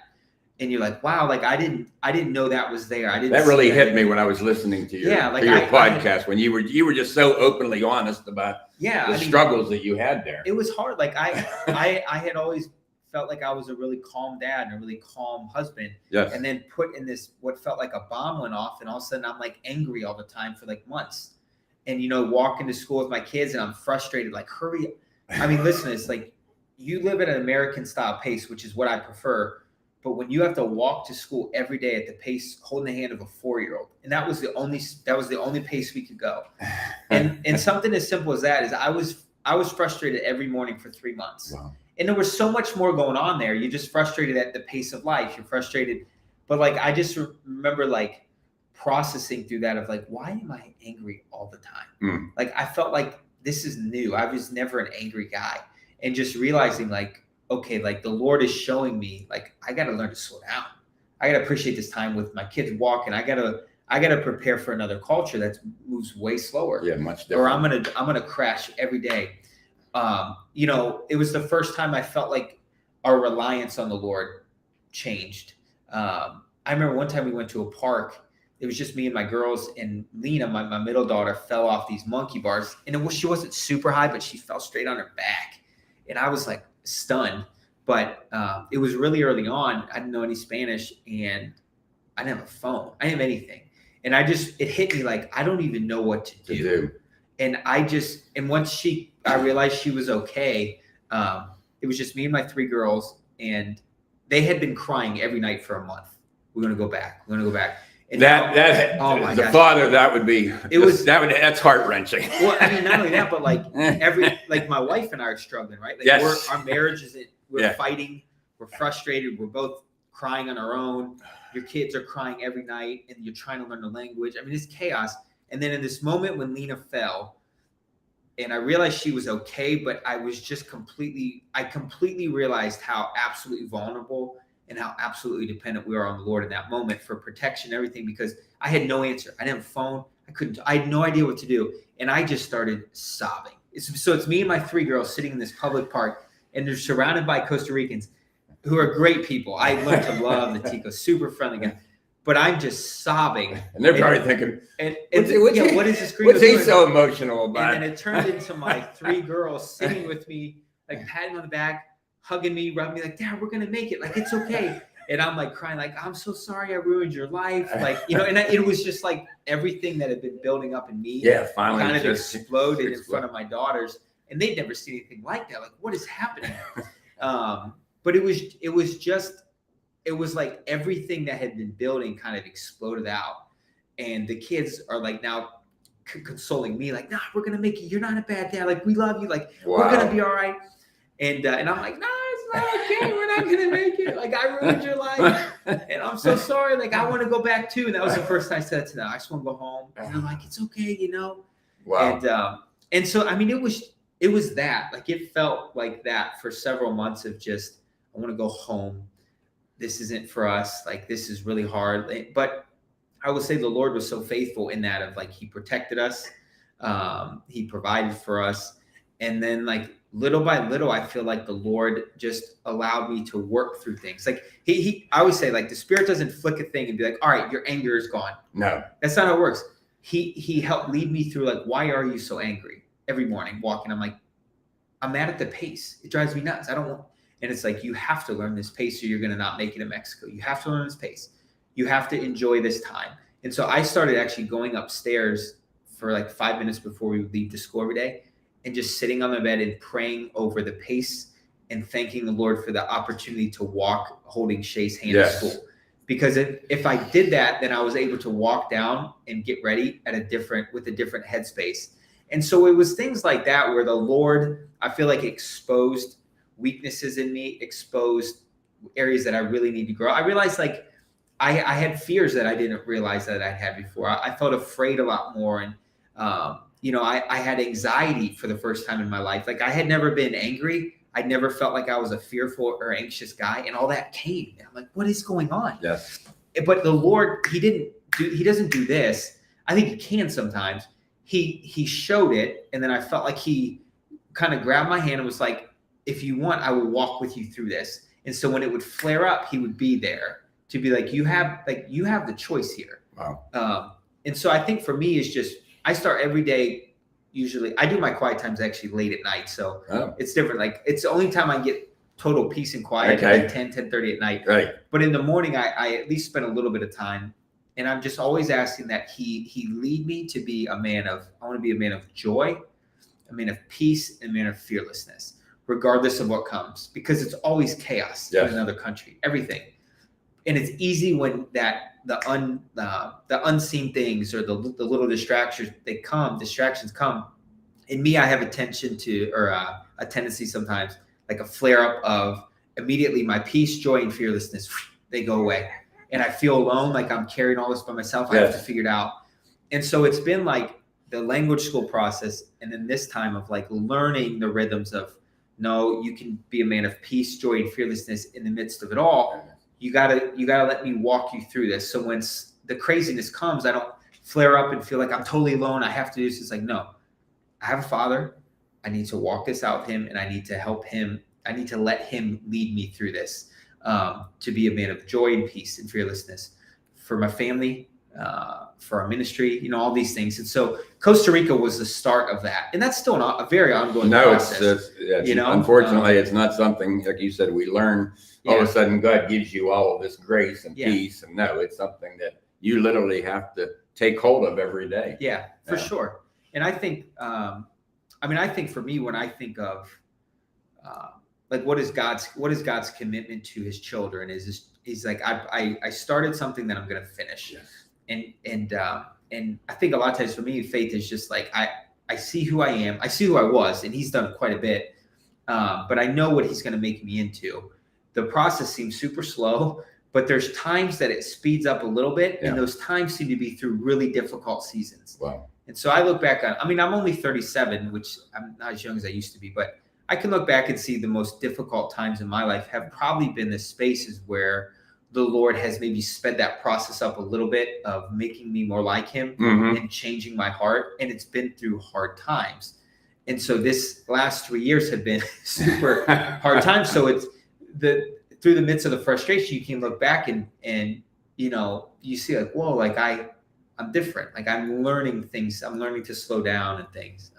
And you're like, wow, like I didn't know that was there. That really hit me when I was listening to your podcast, when you were just so openly honest about the struggles that you had there. It was hard. Like I had always felt like I was a really calm dad and a really calm husband. Yes. And then put in this, what felt like a bomb went off, and all of a sudden I'm like angry all the time for like months. And walking to school with my kids and I'm frustrated, like hurry. I mean, listen, it's like you live at an American style pace, which is what I prefer. But when you have to walk to school every day at the pace, holding the hand of a 4-year-old, and that was the only pace we could go. And something as simple as that is I was frustrated every morning for 3 months. Wow. And there was so much more going on there. You're just frustrated at the pace of life. You're frustrated. But like, I just remember like processing through that of like, why am I angry all the time? Like, I felt like this is new. I was never an angry guy. And just realizing like, okay, like the Lord is showing me, like, I got to learn to slow down. I got to appreciate this time with my kids walking. I got to prepare for another culture that moves way slower. Yeah, much different. Or I'm going to crash every day. It was the first time I felt like our reliance on the Lord changed. I remember one time we went to a park. It was just me and my girls, and Lena, my middle daughter, fell off these monkey bars, and she wasn't super high, but she fell straight on her back. And I was like stunned, but it was really early on. I didn't know any Spanish, and I didn't have a phone. I didn't have anything. And it hit me like, I don't even know what to do. And once I realized she was okay, it was just me and my 3 girls, and they had been crying every night for a month. We're going to go back. We're going to go back. And oh my gosh. Father, that's heart-wrenching. Well, I mean, not only that, but like my wife and I are struggling, right? Like yes. Our marriage we're fighting, we're frustrated, we're both crying on our own. Your kids are crying every night, and you're trying to learn the language. I mean, it's chaos. And then in this moment when Lena fell, and I realized she was okay, but I completely realized how absolutely vulnerable and how absolutely dependent we are on the Lord in that moment for protection and everything, because I had no answer. I didn't have a phone. I had no idea what to do. And I just started sobbing. So it's me and my 3 girls sitting in this public park, and they're surrounded by Costa Ricans who are great people. I learned to love the Ticos, super friendly guys. But I'm just sobbing. And they're probably thinking, what is this gringo what's he doing? so emotional about? And then it turned into my 3 girls sitting with me, like patting on the back, hugging me, rubbing me like, Dad, we're going to make it. Like, it's okay. And I'm like crying, like, I'm so sorry I ruined your life. Like, and it was just like everything that had been building up in me. Yeah, finally kind of exploded in front of my daughters. And they'd never seen anything like that. Like, what is happening? But it was like everything that had been building kind of exploded out. And the kids are like now consoling me, like, nah, we're going to make it. You're not a bad dad. Like, we love you. Like, we're going to be all right. And I'm like, nah, it's okay, we're not gonna make it. Like, I ruined your life, and I'm so sorry. Like, I want to go back too. And that was the first I said to them, I just want to go home. And I'm like, it's okay, you know. Wow. And so I mean, it was that, like, it felt like that for several months of just, I want to go home. This isn't for us. Like, this is really hard. But I would say the Lord was so faithful in that, of like, he protected us. He provided for us. And then, like, little by little, I feel like the Lord just allowed me to work through things. Like, I always say, like, the Spirit doesn't flick a thing and be like, all right, your anger is gone. No, that's not how it works. He helped lead me through, like, why are you so angry? Every morning walking, I'm like, I'm mad at the pace. It drives me nuts. I don't want, and it's like, you have to learn this pace or you're going to not make it in Mexico. You have to learn this pace. You have to enjoy this time. And so I started actually going upstairs for like 5 minutes before we would leave to school every day, and just sitting on the bed and praying over the pace and thanking the Lord for the opportunity to walk holding Shay's hand at school. Because if I did that, then I was able to walk down and get ready with a different headspace. And so it was things like that where the Lord, I feel like, exposed weaknesses in me, exposed areas that I really need to grow. I realized, like, I had fears that I didn't realize that I had before. I felt afraid a lot more. And, I had anxiety for the first time in my life. Like, I had never been angry. I never felt like I was a fearful or anxious guy, and all that came. And I'm like, what is going on? Yes. But the Lord, he doesn't do this. I think he can sometimes. He showed it, and then I felt like he kind of grabbed my hand and was like, if you want, I will walk with you through this. And so when it would flare up, he would be there to be like, you have the choice here. Wow. And so I think for me is just, I start every day. Usually I do my quiet times actually late at night. So it's different. Like, it's the only time I get total peace and quiet, like 10:30 at night. Right. But in the morning, I at least spend a little bit of time. And I'm just always asking that he lead me to be I want to be a man of joy, a man of peace, and a man of fearlessness, regardless of what comes, because it's always chaos in another country, everything. And it's easy when the unseen things or the little distractions come. In me, I have a tendency sometimes, like a flare up of immediately my peace, joy, and fearlessness, they go away. And I feel alone, like I'm carrying all this by myself. I have to figure it out. And so it's been like the language school process. And then this time of like learning the rhythms of, no, you can be a man of peace, joy, and fearlessness in the midst of it all. You gotta let me walk you through this. So when the craziness comes, I don't flare up and feel like I'm totally alone. I have to do this. It's like, no, I have a father. I need to walk this out with him, and I need to help him. I need to let him lead me through this. To be a man of joy and peace and fearlessness for my family, for our ministry, all these things. And so Costa Rica was the start of that. And that's still a very ongoing process. Unfortunately, it's not something, like you said, we learn all of a sudden God gives you all of this grace and peace. And no, it's something that you literally have to take hold of every day. Yeah, for sure. And I think, I think for me, when I think of, like, what is God's commitment to his children he's like, I started something that I'm going to finish. Yes. And I think a lot of times for me, faith is just like, I see who I am. I see who I was, and he's done quite a bit. But I know what he's going to make me into. The process seems super slow, but there's times that it speeds up a little bit. And those times seem to be through really difficult seasons. Wow. And so I look back on, I'm only 37, which I'm not as young as I used to be, but I can look back and see the most difficult times in my life have probably been the spaces where the Lord has maybe sped that process up a little bit of making me more like him and changing my heart. And it's been through hard times. And so this last 3 years have been super hard times. So it's through the midst of the frustration, you can look back and you see like, whoa, like I'm different. Like I'm learning things. I'm learning to slow down and things.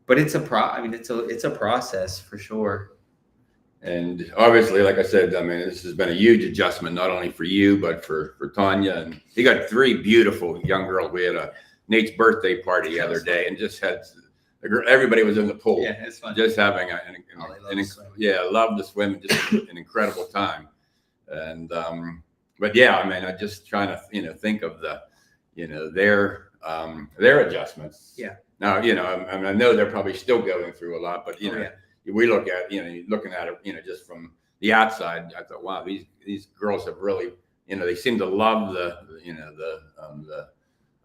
But it's a process for sure. And obviously, like I said, this has been a huge adjustment, not only for you, but for Tanya. And you got 3 beautiful young girls. We had Nate's birthday party the other day, and just had everybody was in the pool. Yeah, it's fun. Just having love to swim, just an incredible time. And but I'm just trying to think of their adjustments. Yeah. Now, I know they're probably still going through a lot, but we look at, looking at it, just from the outside, I thought, wow, these girls have really, they seem to love the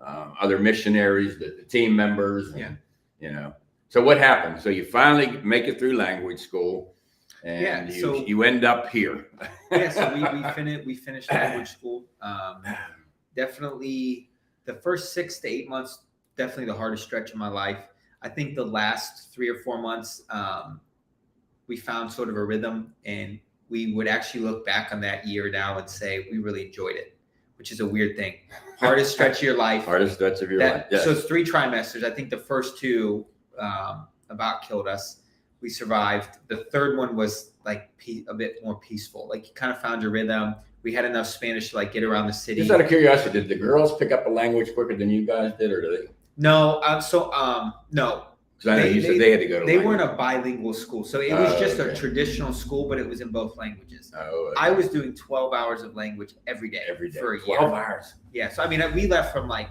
other missionaries, the team members, and, So what happened? So you finally make it through language school, and you end up here. So we finished language school. Definitely the first 6 to 8 months, definitely the hardest stretch of my life. I think the last 3 or 4 months, we found sort of a rhythm, and we would actually look back on that year now and say we really enjoyed it, which is a weird thing. Hardest stretch of your life. Hardest stretch of your life. Yes. So it's 3 trimesters. I think the first 2 about killed us. We survived. The third one was like a bit more peaceful. Like you kind of found your rhythm. We had enough Spanish to like get around the city. Just out of curiosity, did the girls pick up a language quicker than you guys did, or did they? No. No. Because I know you said they had to go to. They weren't a bilingual school, so it was just a traditional school, but it was in both languages. Oh. Okay. I was doing 12 hours of language every day. For a year. 12 hours. Yeah. So I mean, we left from like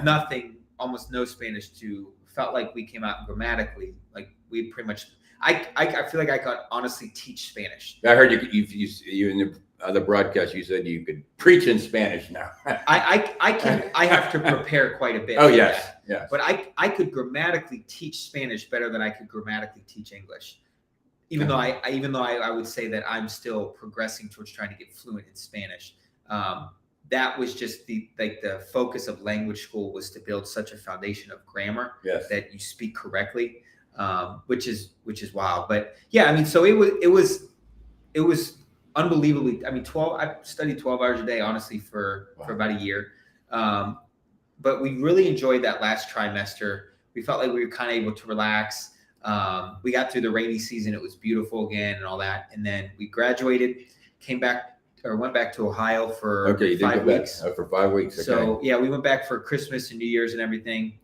nothing, almost no Spanish, to felt like we came out grammatically. Like we pretty much. I feel like I could honestly teach Spanish. I heard you in the other broadcast, you said you could preach in Spanish now. I have to prepare quite a bit. Oh, yes. Yes. But I could grammatically teach Spanish better than I could grammatically teach English. Even though I would say that I'm still progressing towards trying to get fluent in Spanish. That was just the focus of language school was to build such a foundation of grammar that you speak correctly. Which is wild, but yeah, I mean, so it was unbelievably. I mean, I studied 12 hours a day, honestly, for about a year. But we really enjoyed that last trimester. We felt like we were kind of able to relax. We got through the rainy season; it was beautiful again, and all that. And then we graduated, went back to Ohio for 5 weeks. For 5 weeks. Okay. So yeah, we went back for Christmas and New Year's and everything.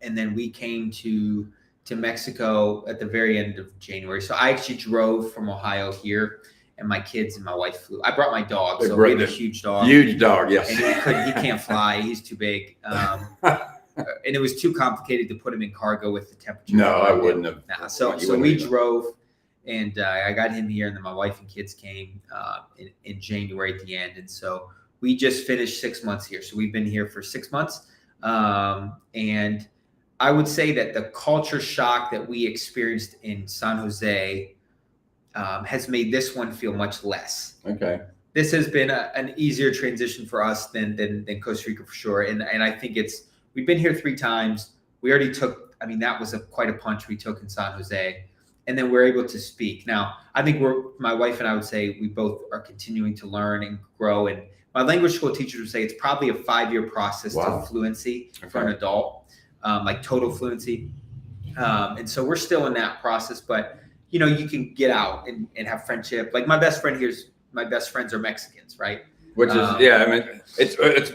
And then we came to Mexico at the very end of January. So I actually drove from Ohio here, and my kids and my wife flew. I brought my dog. So we have a huge dog. Huge dog, yes. And he can't fly. He's too big. And it was too complicated to put him in cargo with the temperature. No, I wouldn't have. Nah, so we drove, and I got him here, and then my wife and kids came in January at the end. And so we just finished 6 months here. So we've been here for 6 months. And I would say that the culture shock that we experienced in San Jose has made this one feel much less. Okay. This has been an easier transition for us than Costa Rica for sure. And I think we've been here 3 times. We already took, I mean, that was quite a punch we took in San Jose. And then we're able to speak. Now, I think my wife and I would say we both are continuing to learn and grow. And my language school teachers would say it's probably a 5-year process to fluency for an adult. Like total fluency. And so we're still in that process, but you can get out and have friendship. Like my best friends are Mexicans, right? Which is, I mean, it's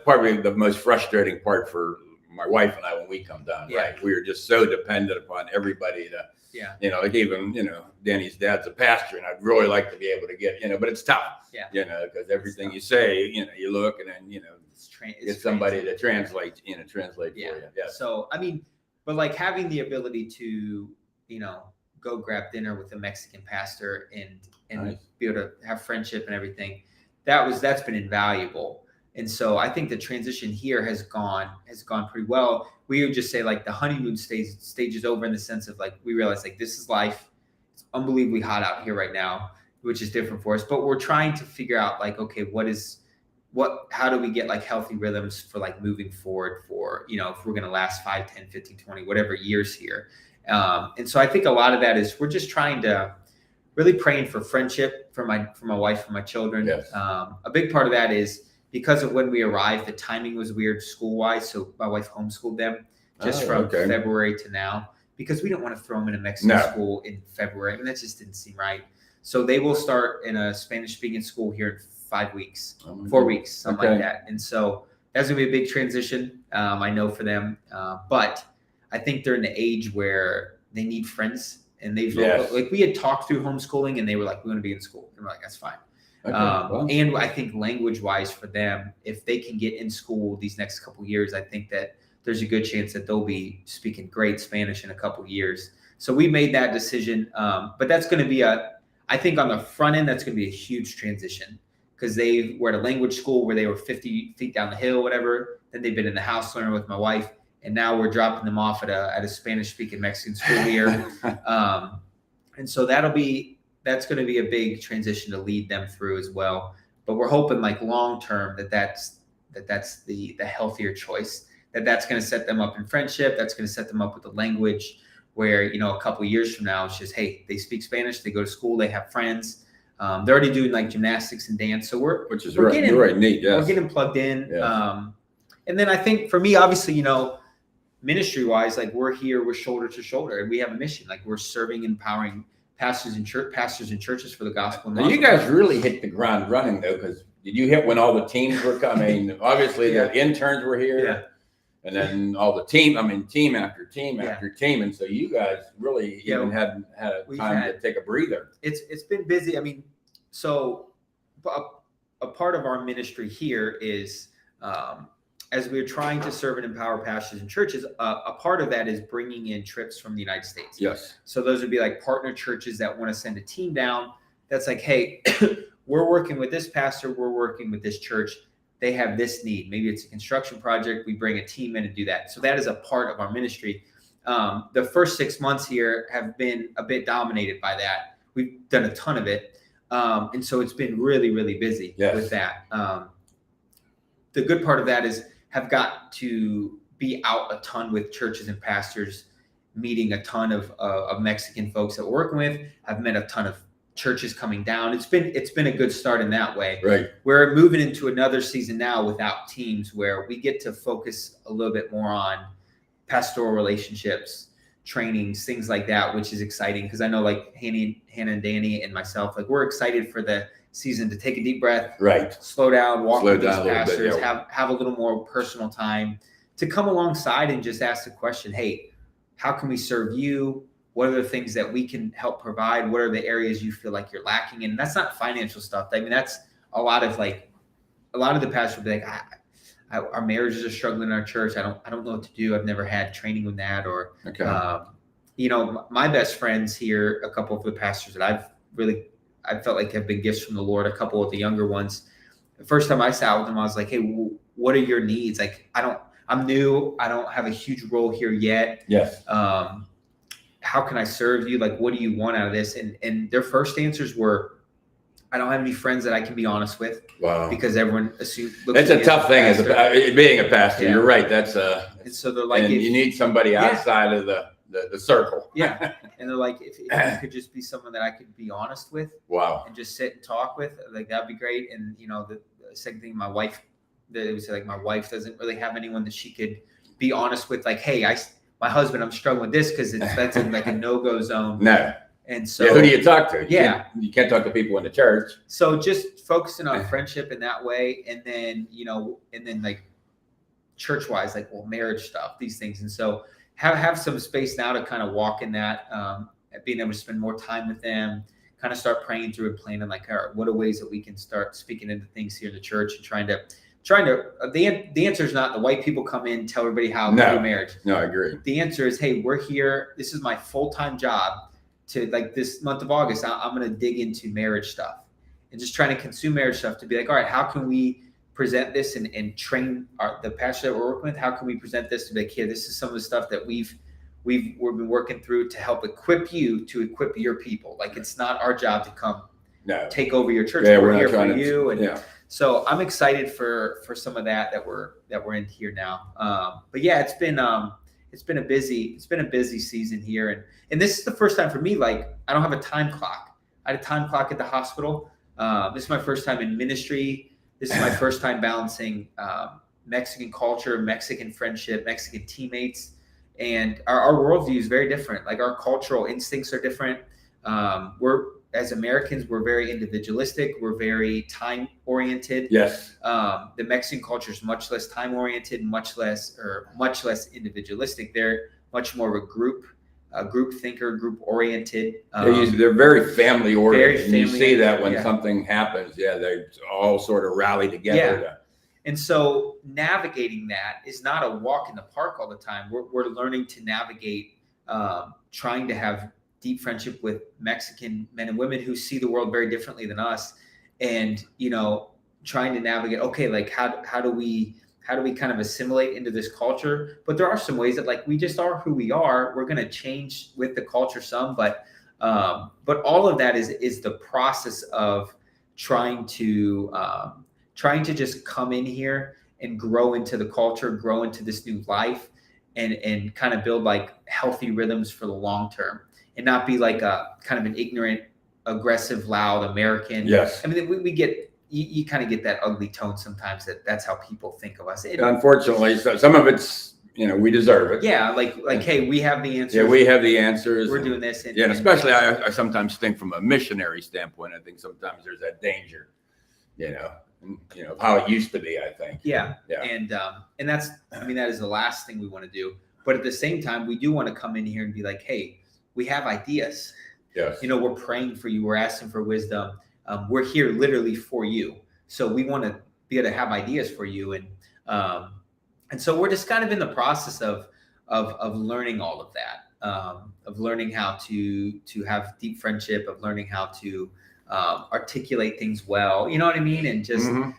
probably the most frustrating part for my wife and I when we come down, right? We're just so dependent upon everybody to, like even, Danny's dad's a pastor, and I'd really like to be able to get, but it's tough, because everything you say, you look and then, get somebody to translate for you. Yeah. So, I mean, but like having the ability to, go grab dinner with a Mexican pastor and be able to have friendship and everything, that's been invaluable. And so I think the transition here has gone pretty well. We would just say like the honeymoon stage is over in the sense of like, we realize like this is life. It's unbelievably hot out here right now, which is different for us, but we're trying to figure out like, okay, how do we get like healthy rhythms for like moving forward for, if we're going to last 5, 10, 15, 20, whatever years here. And so I think a lot of that is we're just trying to really praying for friendship for my wife, for my children. Yes. A big part of that is because of when we arrived, the timing was weird school wise. So my wife homeschooled them from February to now, because we don't want to throw them in a Mexican school in February. I mean, that just didn't seem right. So they will start in a Spanish speaking school here in 5 weeks, 4 weeks, something like that. And so that's gonna be a big transition. I know for them, but I think they're in the age where they need friends, and like we had talked through homeschooling, and they were like, we want to be in school, and we're like, that's fine. And I think language wise for them, if they can get in school these next couple of years, I think that there's a good chance that they'll be speaking great Spanish in a couple of years. So we made that decision. But that's going to be I think on the front end, that's going to be a huge transition because they were at a language school where they were 50 feet down the hill, whatever. Then they've been in the house learning with my wife. And now we're dropping them off at a Spanish speaking Mexican school here. And so that's going to be a big transition to lead them through as well. But we're hoping like long-term that's the healthier choice, that's going to set them up in friendship. That's going to set them up with the language where, a couple of years from now, it's just, hey, they speak Spanish, they go to school, they have friends. They're already doing like gymnastics and dance. So we're getting neat. Yes. We're getting plugged in. Yes. And then I think for me, obviously, ministry wise, like we're here, we're shoulder to shoulder and we have a mission. Like we're serving, empowering pastors and churches for the gospel. Now you guys really hit the ground running though, because did you hit when all the teams were coming? Obviously the interns were here. Yeah. And then all the team after team after team. And so you guys really even had time to take a breather. It's been busy. I mean, so a part of our ministry here is as we're trying to serve and empower pastors and churches, a part of that is bringing in trips from the United States. Yes. So those would be like partner churches that want to send a team down. That's like, hey, we're working with this pastor. We're working with this church. They have this need. Maybe it's a construction project. We bring a team in to do that. So that is a part of our ministry. The first 6 months here have been a bit dominated by that. We've done a ton of it. And so it's been really, really busy with that. The good part of that is have got to be out a ton with churches and pastors, meeting a ton of Mexican folks that we're working with. I've met a ton of churches coming down. It's been a good start in that way. Right. We're moving into another season now without teams where we get to focus a little bit more on pastoral relationships, trainings, things like that, which is exciting because I know like Hannah and Danny and myself, like we're excited for the season to take a deep breath, right? Slow down, walk with these pastors, bit, have a little more personal time to come alongside and just ask the question, hey, how can we serve you? What are the things that we can help provide? What are the areas you feel like you're lacking in? And that's not financial stuff. I mean, that's a lot of the pastors will be like, our marriages are struggling in our church. I don't know what to do. I've never had training with that. Or, my best friends here, a couple of the pastors that I felt like have been gifts from the Lord, a couple of the younger ones. The first time I sat with them, I was like, hey, what are your needs? Like, I'm new. I don't have a huge role here yet. Yes. How can I serve you? Like, what do you want out of this? And their first answers were, I don't have any friends that I can be honest with. Wow. Because everyone assumes that's a tough thing as being a pastor. Yeah. You're right. That's and so they're like, you need somebody outside of the circle. Yeah. And they're like, if you could just be someone that I could be honest with. Wow. And just sit and talk with, like, that'd be great. And the second thing, my wife doesn't really have anyone that she could be honest with. Like, hey, my husband, I'm struggling with this because that's like a no-go zone. No. And so who do you talk to? You can't talk to people in the church. So just focusing on friendship in that way. And then, like church-wise, like, marriage stuff, these things. And so have some space now to kind of walk in that, being able to spend more time with them, kind of start praying through and planning like, all right, what are ways that we can start speaking into things here in the church and trying to the answer is not the white people come in, tell everybody how to do marriage. No, I agree. The answer is, hey, we're here. This is my full-time job to, like, this month of August, I'm going to dig into marriage stuff and just trying to consume marriage stuff to be like, all right, how can we present this and train the pastor that we're working with? How can we present this to be like, here, this is some of the stuff that we've been working through to help equip you to equip your people. Like, it's not our job to come take over your church. We're here for you. And so I'm excited for some of that we're in here now. But yeah, it's been a busy season here. And this is the first time for me, like, I don't have a time clock. I had a time clock at the hospital. This is my first time in ministry. This is my first time balancing Mexican culture, Mexican friendship, Mexican teammates. And our worldview is very different. Like, our cultural instincts are different. As Americans, we're very individualistic. We're very time oriented. Yes. The Mexican culture is much less time oriented, much less individualistic. They're much more of a group thinker, group oriented. They're very family oriented. And you see that when yeah. something happens. Yeah, they all sort of rally together. Yeah. And so navigating that is not a walk in the park all the time. We're learning to navigate trying to have deep friendship with Mexican men and women who see the world very differently than us, and trying to navigate. Okay, like how do we kind of assimilate into this culture? But there are some ways that like we just are who we are. We're going to change with the culture some, but all of that is the process of trying to just come in here and grow into the culture, grow into this new life, and kind of build like healthy rhythms for the long term, and not be like a kind of an ignorant, aggressive, loud American. Yes. I mean, we get, you kind of get that ugly tone sometimes that's how people think of us. Unfortunately, some of it's, we deserve it. Yeah. Like, hey, we have the answers. Yeah, we have the answers. We're doing this. And especially I sometimes think from a missionary standpoint, I think sometimes there's that danger, of how it used to be, I think. Yeah. Yeah. And that's, that is the last thing we want to do. But at the same time, we do want to come in here and be like, hey, we have ideas. Yes. We're praying for you. We're asking for wisdom. We're here literally for you. So we want to be able to have ideas for you. And so we're just kind of in the process of learning all of that, of learning how to have deep friendship, of learning how to articulate things well. You know what I mean? And just, and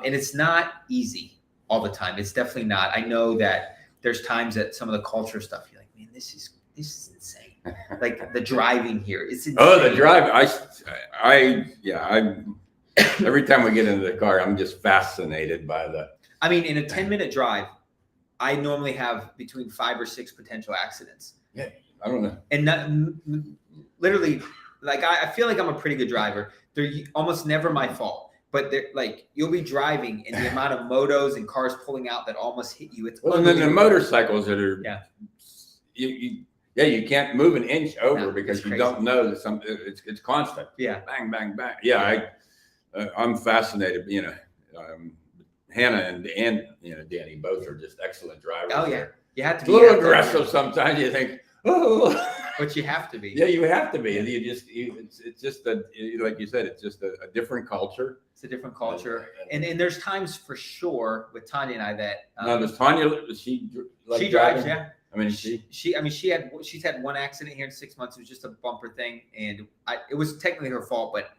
it's not easy all the time. It's definitely not. I know that there's times that some of the culture stuff, you're like, man, this is insane. Like the driving here, it's insane. Oh, the drive! I'm every time we get into the car, I'm just fascinated by the. In a 10-minute drive, I normally have between 5 or 6 potential accidents. Yeah, I don't know. And literally, like I feel like I'm a pretty good driver. They're almost never my fault. But they're like, you'll be driving, and the amount of motos and cars pulling out that almost hit you. It's and then the motorcycles that are. Yeah. You can't move an inch over because you don't know that it's constant. Yeah. Bang, bang, bang. Yeah. I'm fascinated. Hannah and Danny both are just excellent drivers. Oh yeah. You have to be a little aggressive sometimes. You think, oh. But you have to be. Yeah, you have to be. And it's just like you said, it's just a different culture. It's a different culture. And there's times for sure with Tanya and I that. Now, does she she drives, yeah. She's had one accident here in 6 months. It was just a bumper thing, and it was technically her fault, but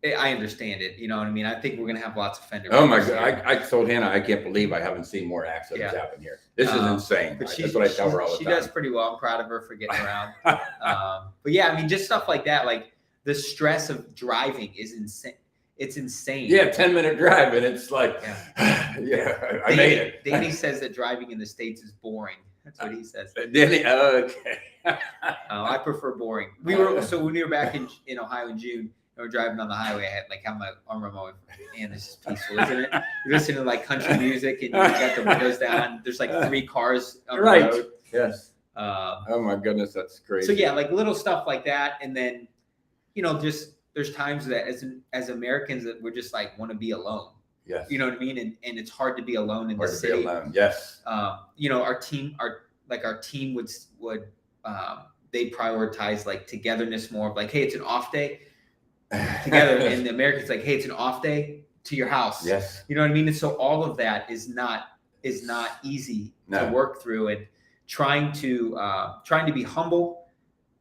I understand it. You know what I mean? I think we're gonna have lots of fender. Oh my God! I told Hannah, I I can't believe I haven't seen more accidents happen here. This is insane. But that's what I tell her all the time. She does pretty well. I'm proud of her for getting around. But yeah, just stuff like that. Like the stress of driving is insane. It's insane. Yeah, 10-minute drive, and it's like, I made it. Danny says that driving in the States is boring. That's what he says. Danny, okay. I prefer boring. When we were back in Ohio in June, and we're driving on the highway, I had my arm around my, man, this is peaceful, isn't it? You're listening to like country music, and you got the windows down. There's like 3 cars on the road. Yes. Oh my goodness, that's crazy. So yeah, like little stuff like that, and then just there's times that as Americans that we're just like want to be alone. Yes. You know what I mean? And it's hard to be alone in the city. Hard to be alone. Yes. Our team would they prioritize like togetherness more of like, hey, it's an off day together. And the Americans like, hey, it's an off day to your house. Yes. You know what I mean? And so all of that is not easy to work through, and trying to be humble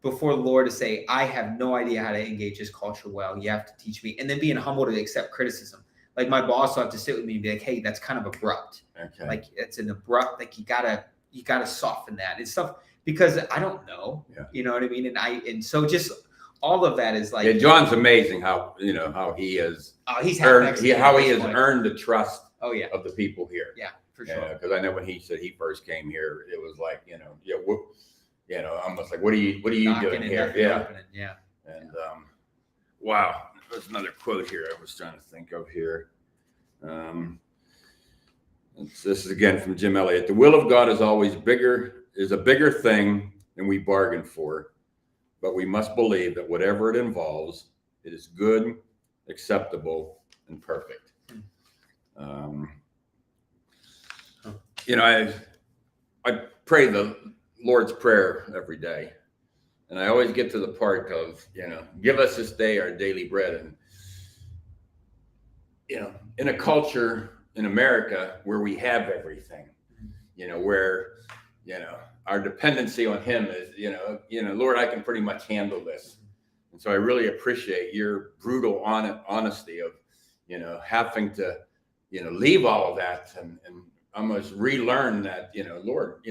before the Lord to say, I have no idea how to engage this culture well. You have to teach me. And then being humble to accept criticism. Like my boss will have to sit with me and be like, hey, that's kind of abrupt. Okay. Like it's an abrupt, like you gotta soften that and stuff, because I don't know. Yeah. You know what I mean? And so just all of that is like, yeah, John's amazing how he has how he has earned the trust of the people here. Yeah, for sure. Because I know when he said he first came here, it was like, almost like, what are you doing here? Yeah. And wow, there's another quote here I was trying to think of here. This is again from Jim Elliot. The will of God is always a bigger thing than we bargained for, but we must believe that whatever it involves, it is good, acceptable, and perfect. I pray the Lord's Prayer every day, and I always get to the part of, give us this day our daily bread. And, in a culture in America where we have everything, where our dependency on him is, Lord, I can pretty much handle this. And so I really appreciate your brutal honesty of, having to, leave all of that and almost relearn that, Lord,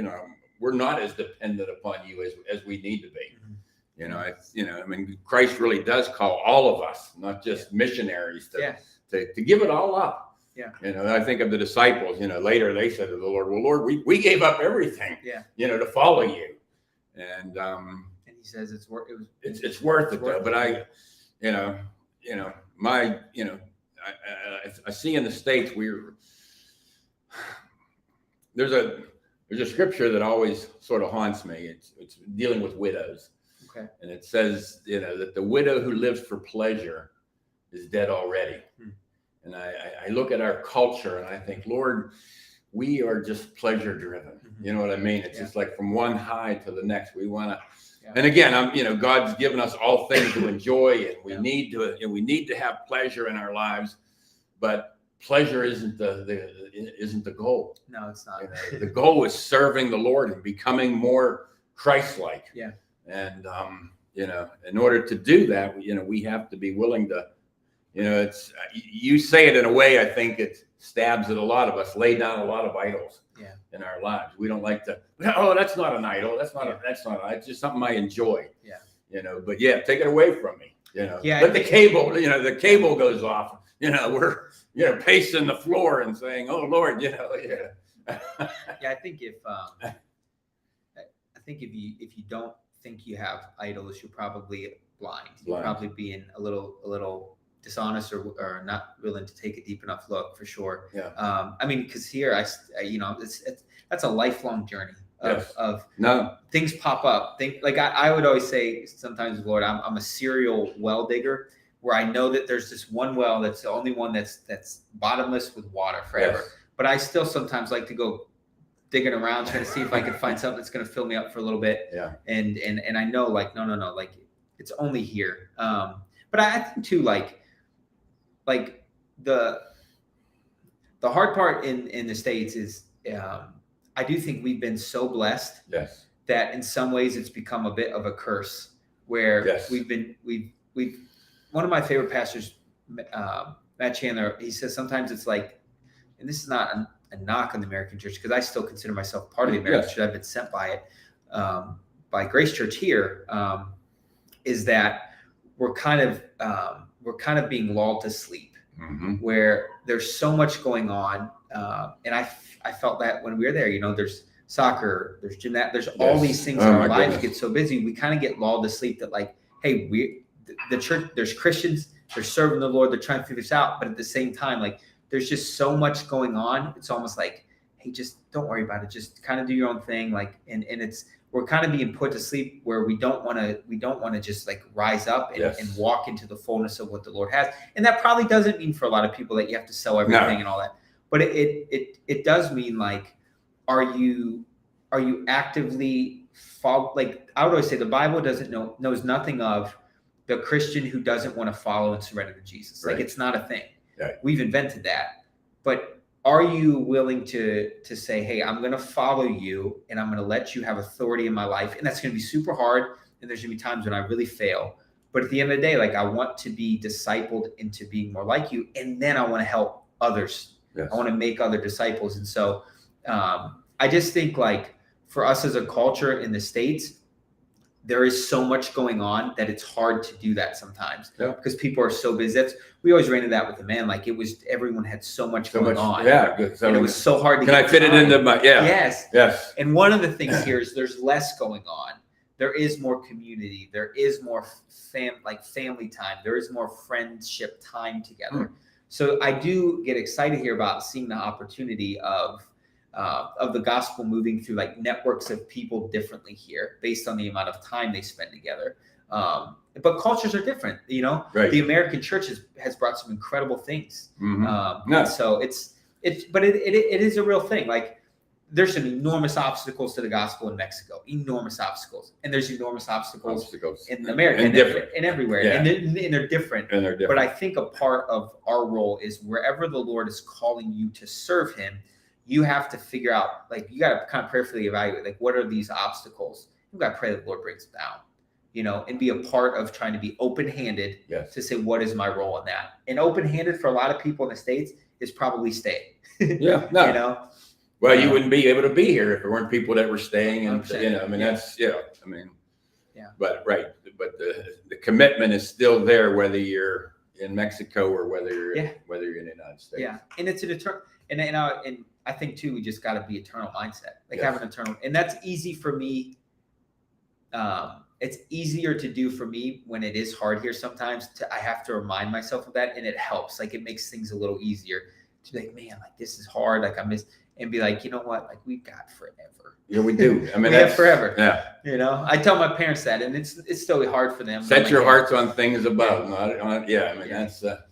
we're not as dependent upon you as we need to be. Christ really does call all of us, not just missionaries, to give it all up. Yeah. I think of the disciples, later they said to the Lord, well, Lord, we gave up everything, to follow you. And he says it's worth it though. But I see in the States, there's a scripture that always sort of haunts me. It's dealing with widows. Okay. And it says, that the widow who lives for pleasure is dead already. And I look at our culture and I think, Lord, we are just pleasure driven. You know what I mean? It's just like from one high to the next. We want to, and again, God's given us all things to enjoy, and we need to have pleasure in our lives, but pleasure isn't the goal. No, it's not. The goal is serving the Lord and becoming more Christ-like. Yeah. And in order to do that, we have to be willing to. You say it in a way, I think it stabs at a lot of us, lay down a lot of idols in our lives. We don't like to, that's not an idol. It's just something I enjoy. But take it away from me. Let the cable goes off. We're, pacing the floor and saying, oh Lord, I think if you don't think you have idols, you're probably blind. You're probably being a little dishonest or not willing to take a deep enough look, for sure. Because here that's a lifelong journey of things pop up. I would always say sometimes, Lord, I'm a serial well digger, where I know that there's this one well that's the only one that's bottomless with water forever. But I still sometimes like to go digging around, trying to see if I can find something that's going to fill me up for a little bit. And I know, no, it's only here. But I think too, the hard part in the States is, I do think we've been so blessed that in some ways it's become a bit of a curse, where we've one of my favorite pastors, Matt Chandler, he says sometimes it's like, and this is not a knock on the American church, because I still consider myself part of the American church. I've been sent by it, by Grace Church here, is that we're kind of being lulled to sleep, where there's so much going on. And I felt that when we were there, there's soccer, there's gymnastics, there's all these things in our lives get so busy. We kind of get lulled to sleep that hey, the church, there's Christians, they're serving the Lord, they're trying to figure this out. But at the same time, there's just so much going on. It's almost like, hey, just don't worry about it. Just kind of do your own thing. And we're kind of being put to sleep, where we don't want to just rise up and walk into the fullness of what the Lord has. And that probably doesn't mean for a lot of people that you have to sell everything and all that. But it does mean, are you actively follow? I would always say the Bible knows nothing of the Christian who doesn't want to follow and surrender to Jesus. It's not a thing. We've invented that. But are you willing to say, hey, I'm going to follow you, and I'm going to let you have authority in my life? And that's going to be super hard. And there's going to be times when I really fail. But at the end of the day, I want to be discipled into being more like you. And then I want to help others. I want to make other disciples. And so I just think for us as a culture in the States, there is so much going on that it's hard to do that sometimes because people are so busy. We always ran into that with the man. Everyone had so much going on. Yeah. Good. So and it was so hard to can I fit it into my, Yes. And one of the things here is there's less going on. There is more community. There is more family time. There is more friendship time together. So I do get excited here about seeing the opportunity of the gospel moving through networks of people differently here based on the amount of time they spend together. But cultures are different, The American church has brought some incredible things. So but it is a real thing. There's some enormous obstacles to the gospel in Mexico, enormous obstacles. And there's enormous obstacles in America and everywhere. And they're different. But I think a part of our role is wherever the Lord is calling you to serve him, you have to figure out, like, you got to kind of prayerfully evaluate, like, what are these obstacles? You've got to pray that the Lord brings them down, you know, and be a part of trying to be open-handed to say, what is my role in that? And open-handed for a lot of people in the States is probably stay. Yeah, no. You know? Well, you wouldn't be able to be here if there weren't people that were staying, and you know, I mean, that's, you know, I mean, but but the commitment is still there, whether you're in Mexico or whether you're in the United States. Yeah, and it's an eternal, and I think too, we just got to be eternal mindset, like have an eternal, and that's easy for me. It's easier to do for me when it is hard here sometimes. I have to remind myself of that, and it helps. Like, it makes things a little easier to be like, man, like, this is hard. Like, and be like, you know what? Like, we've got forever. Yeah, we do. I mean, we have forever. Yeah. You know, I tell my parents that, and it's still hard for them. Set your hearts on things above. Not on, I mean, that's the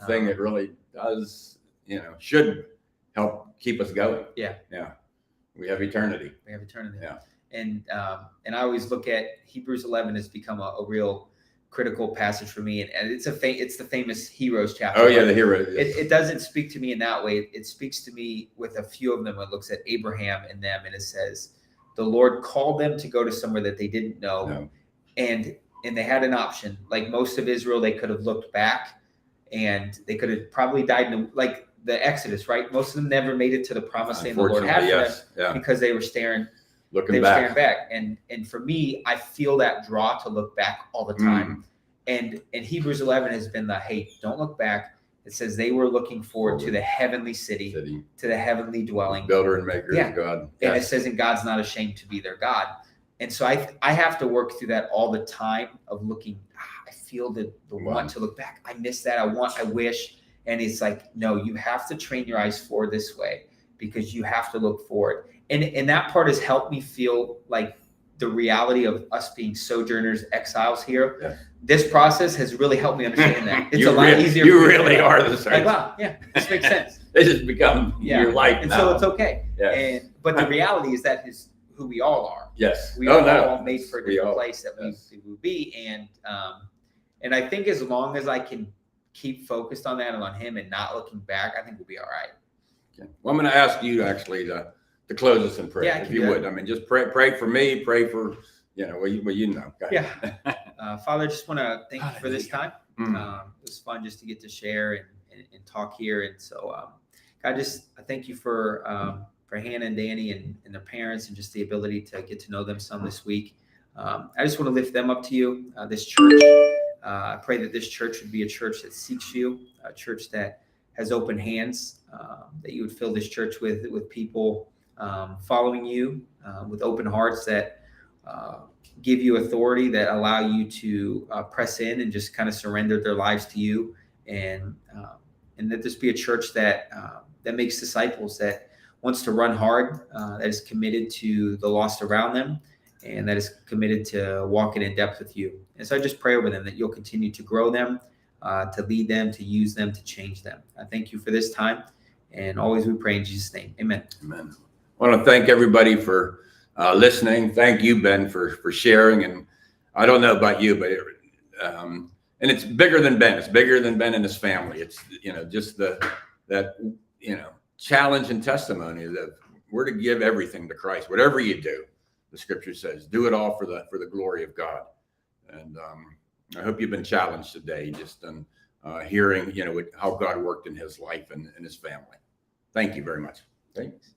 thing that really does, you know, should help keep us going. Yeah. Yeah. We have eternity. We have eternity. Yeah. And I always look at Hebrews 11 has become a real critical passage for me, and it's the famous heroes chapter. Oh yeah, the heroes. It doesn't speak to me in that way. It speaks to me with a few of them. It looks at Abraham and them, and it says, the Lord called them to go to somewhere that they didn't know, and they had an option. Like most of Israel, they could have looked back, and they could have probably died in like the Exodus, right? Most of them never made it to the promised land the Lord had for them because they were looking back. And for me, I feel that draw to look back all the time. And Hebrews 11 has been hey, don't look back. It says they were looking forward to the heavenly city, to the heavenly dwelling. Builder and maker of God. And it says, and God's not ashamed to be their God. And so I have to work through that all the time of looking. I feel the want to look back. I miss that. I wish. And it's like, no, you have to train your eyes forward this way, because you have to look forward. And that part has helped me feel like the reality of us being sojourners, exiles here. Yeah. This process has really helped me understand that. It's a lot easier. You really are the same. Like, wow, yeah, this makes sense. This has become your life and now. So it's okay. Yeah. But the reality is that is who we all are. Yes. We are all made for a different place that we will be. And I think as long as I can keep focused on that and on Him and not looking back, I think we'll be all right. Okay. Well, I'm going to ask you actually to close us in prayer, if you would. I mean, just pray for me, pray for, you know. Yeah. Father, I just want to thank you for this time. It was fun just to get to share and talk here. And so, God, I thank you for Hannah and Danny and their parents, and just the ability to get to know them some this week. I just want to lift them up to you, this church. I pray that this church would be a church that seeks you, a church that has open hands, that you would fill this church with people following you, with open hearts that give you authority, that allow you to press in and just kind of surrender their lives to you, and that this be a church that makes disciples, that wants to run hard, that is committed to the lost around them, and that is committed to walking in depth with you. And so I just pray over them that you'll continue to grow them, to lead them, to use them, to change them. I thank you for this time, and always we pray in Jesus' name. Amen. Amen. I want to thank everybody for listening. Thank you, Ben, for sharing. And I don't know about you, but and it's bigger than Ben. It's bigger than Ben and his family. It's just that challenge and testimony that we're to give everything to Christ. Whatever you do, the Scripture says, do it all for the glory of God. And I hope you've been challenged today, just in hearing how God worked in his life and his family. Thank you very much. Thanks.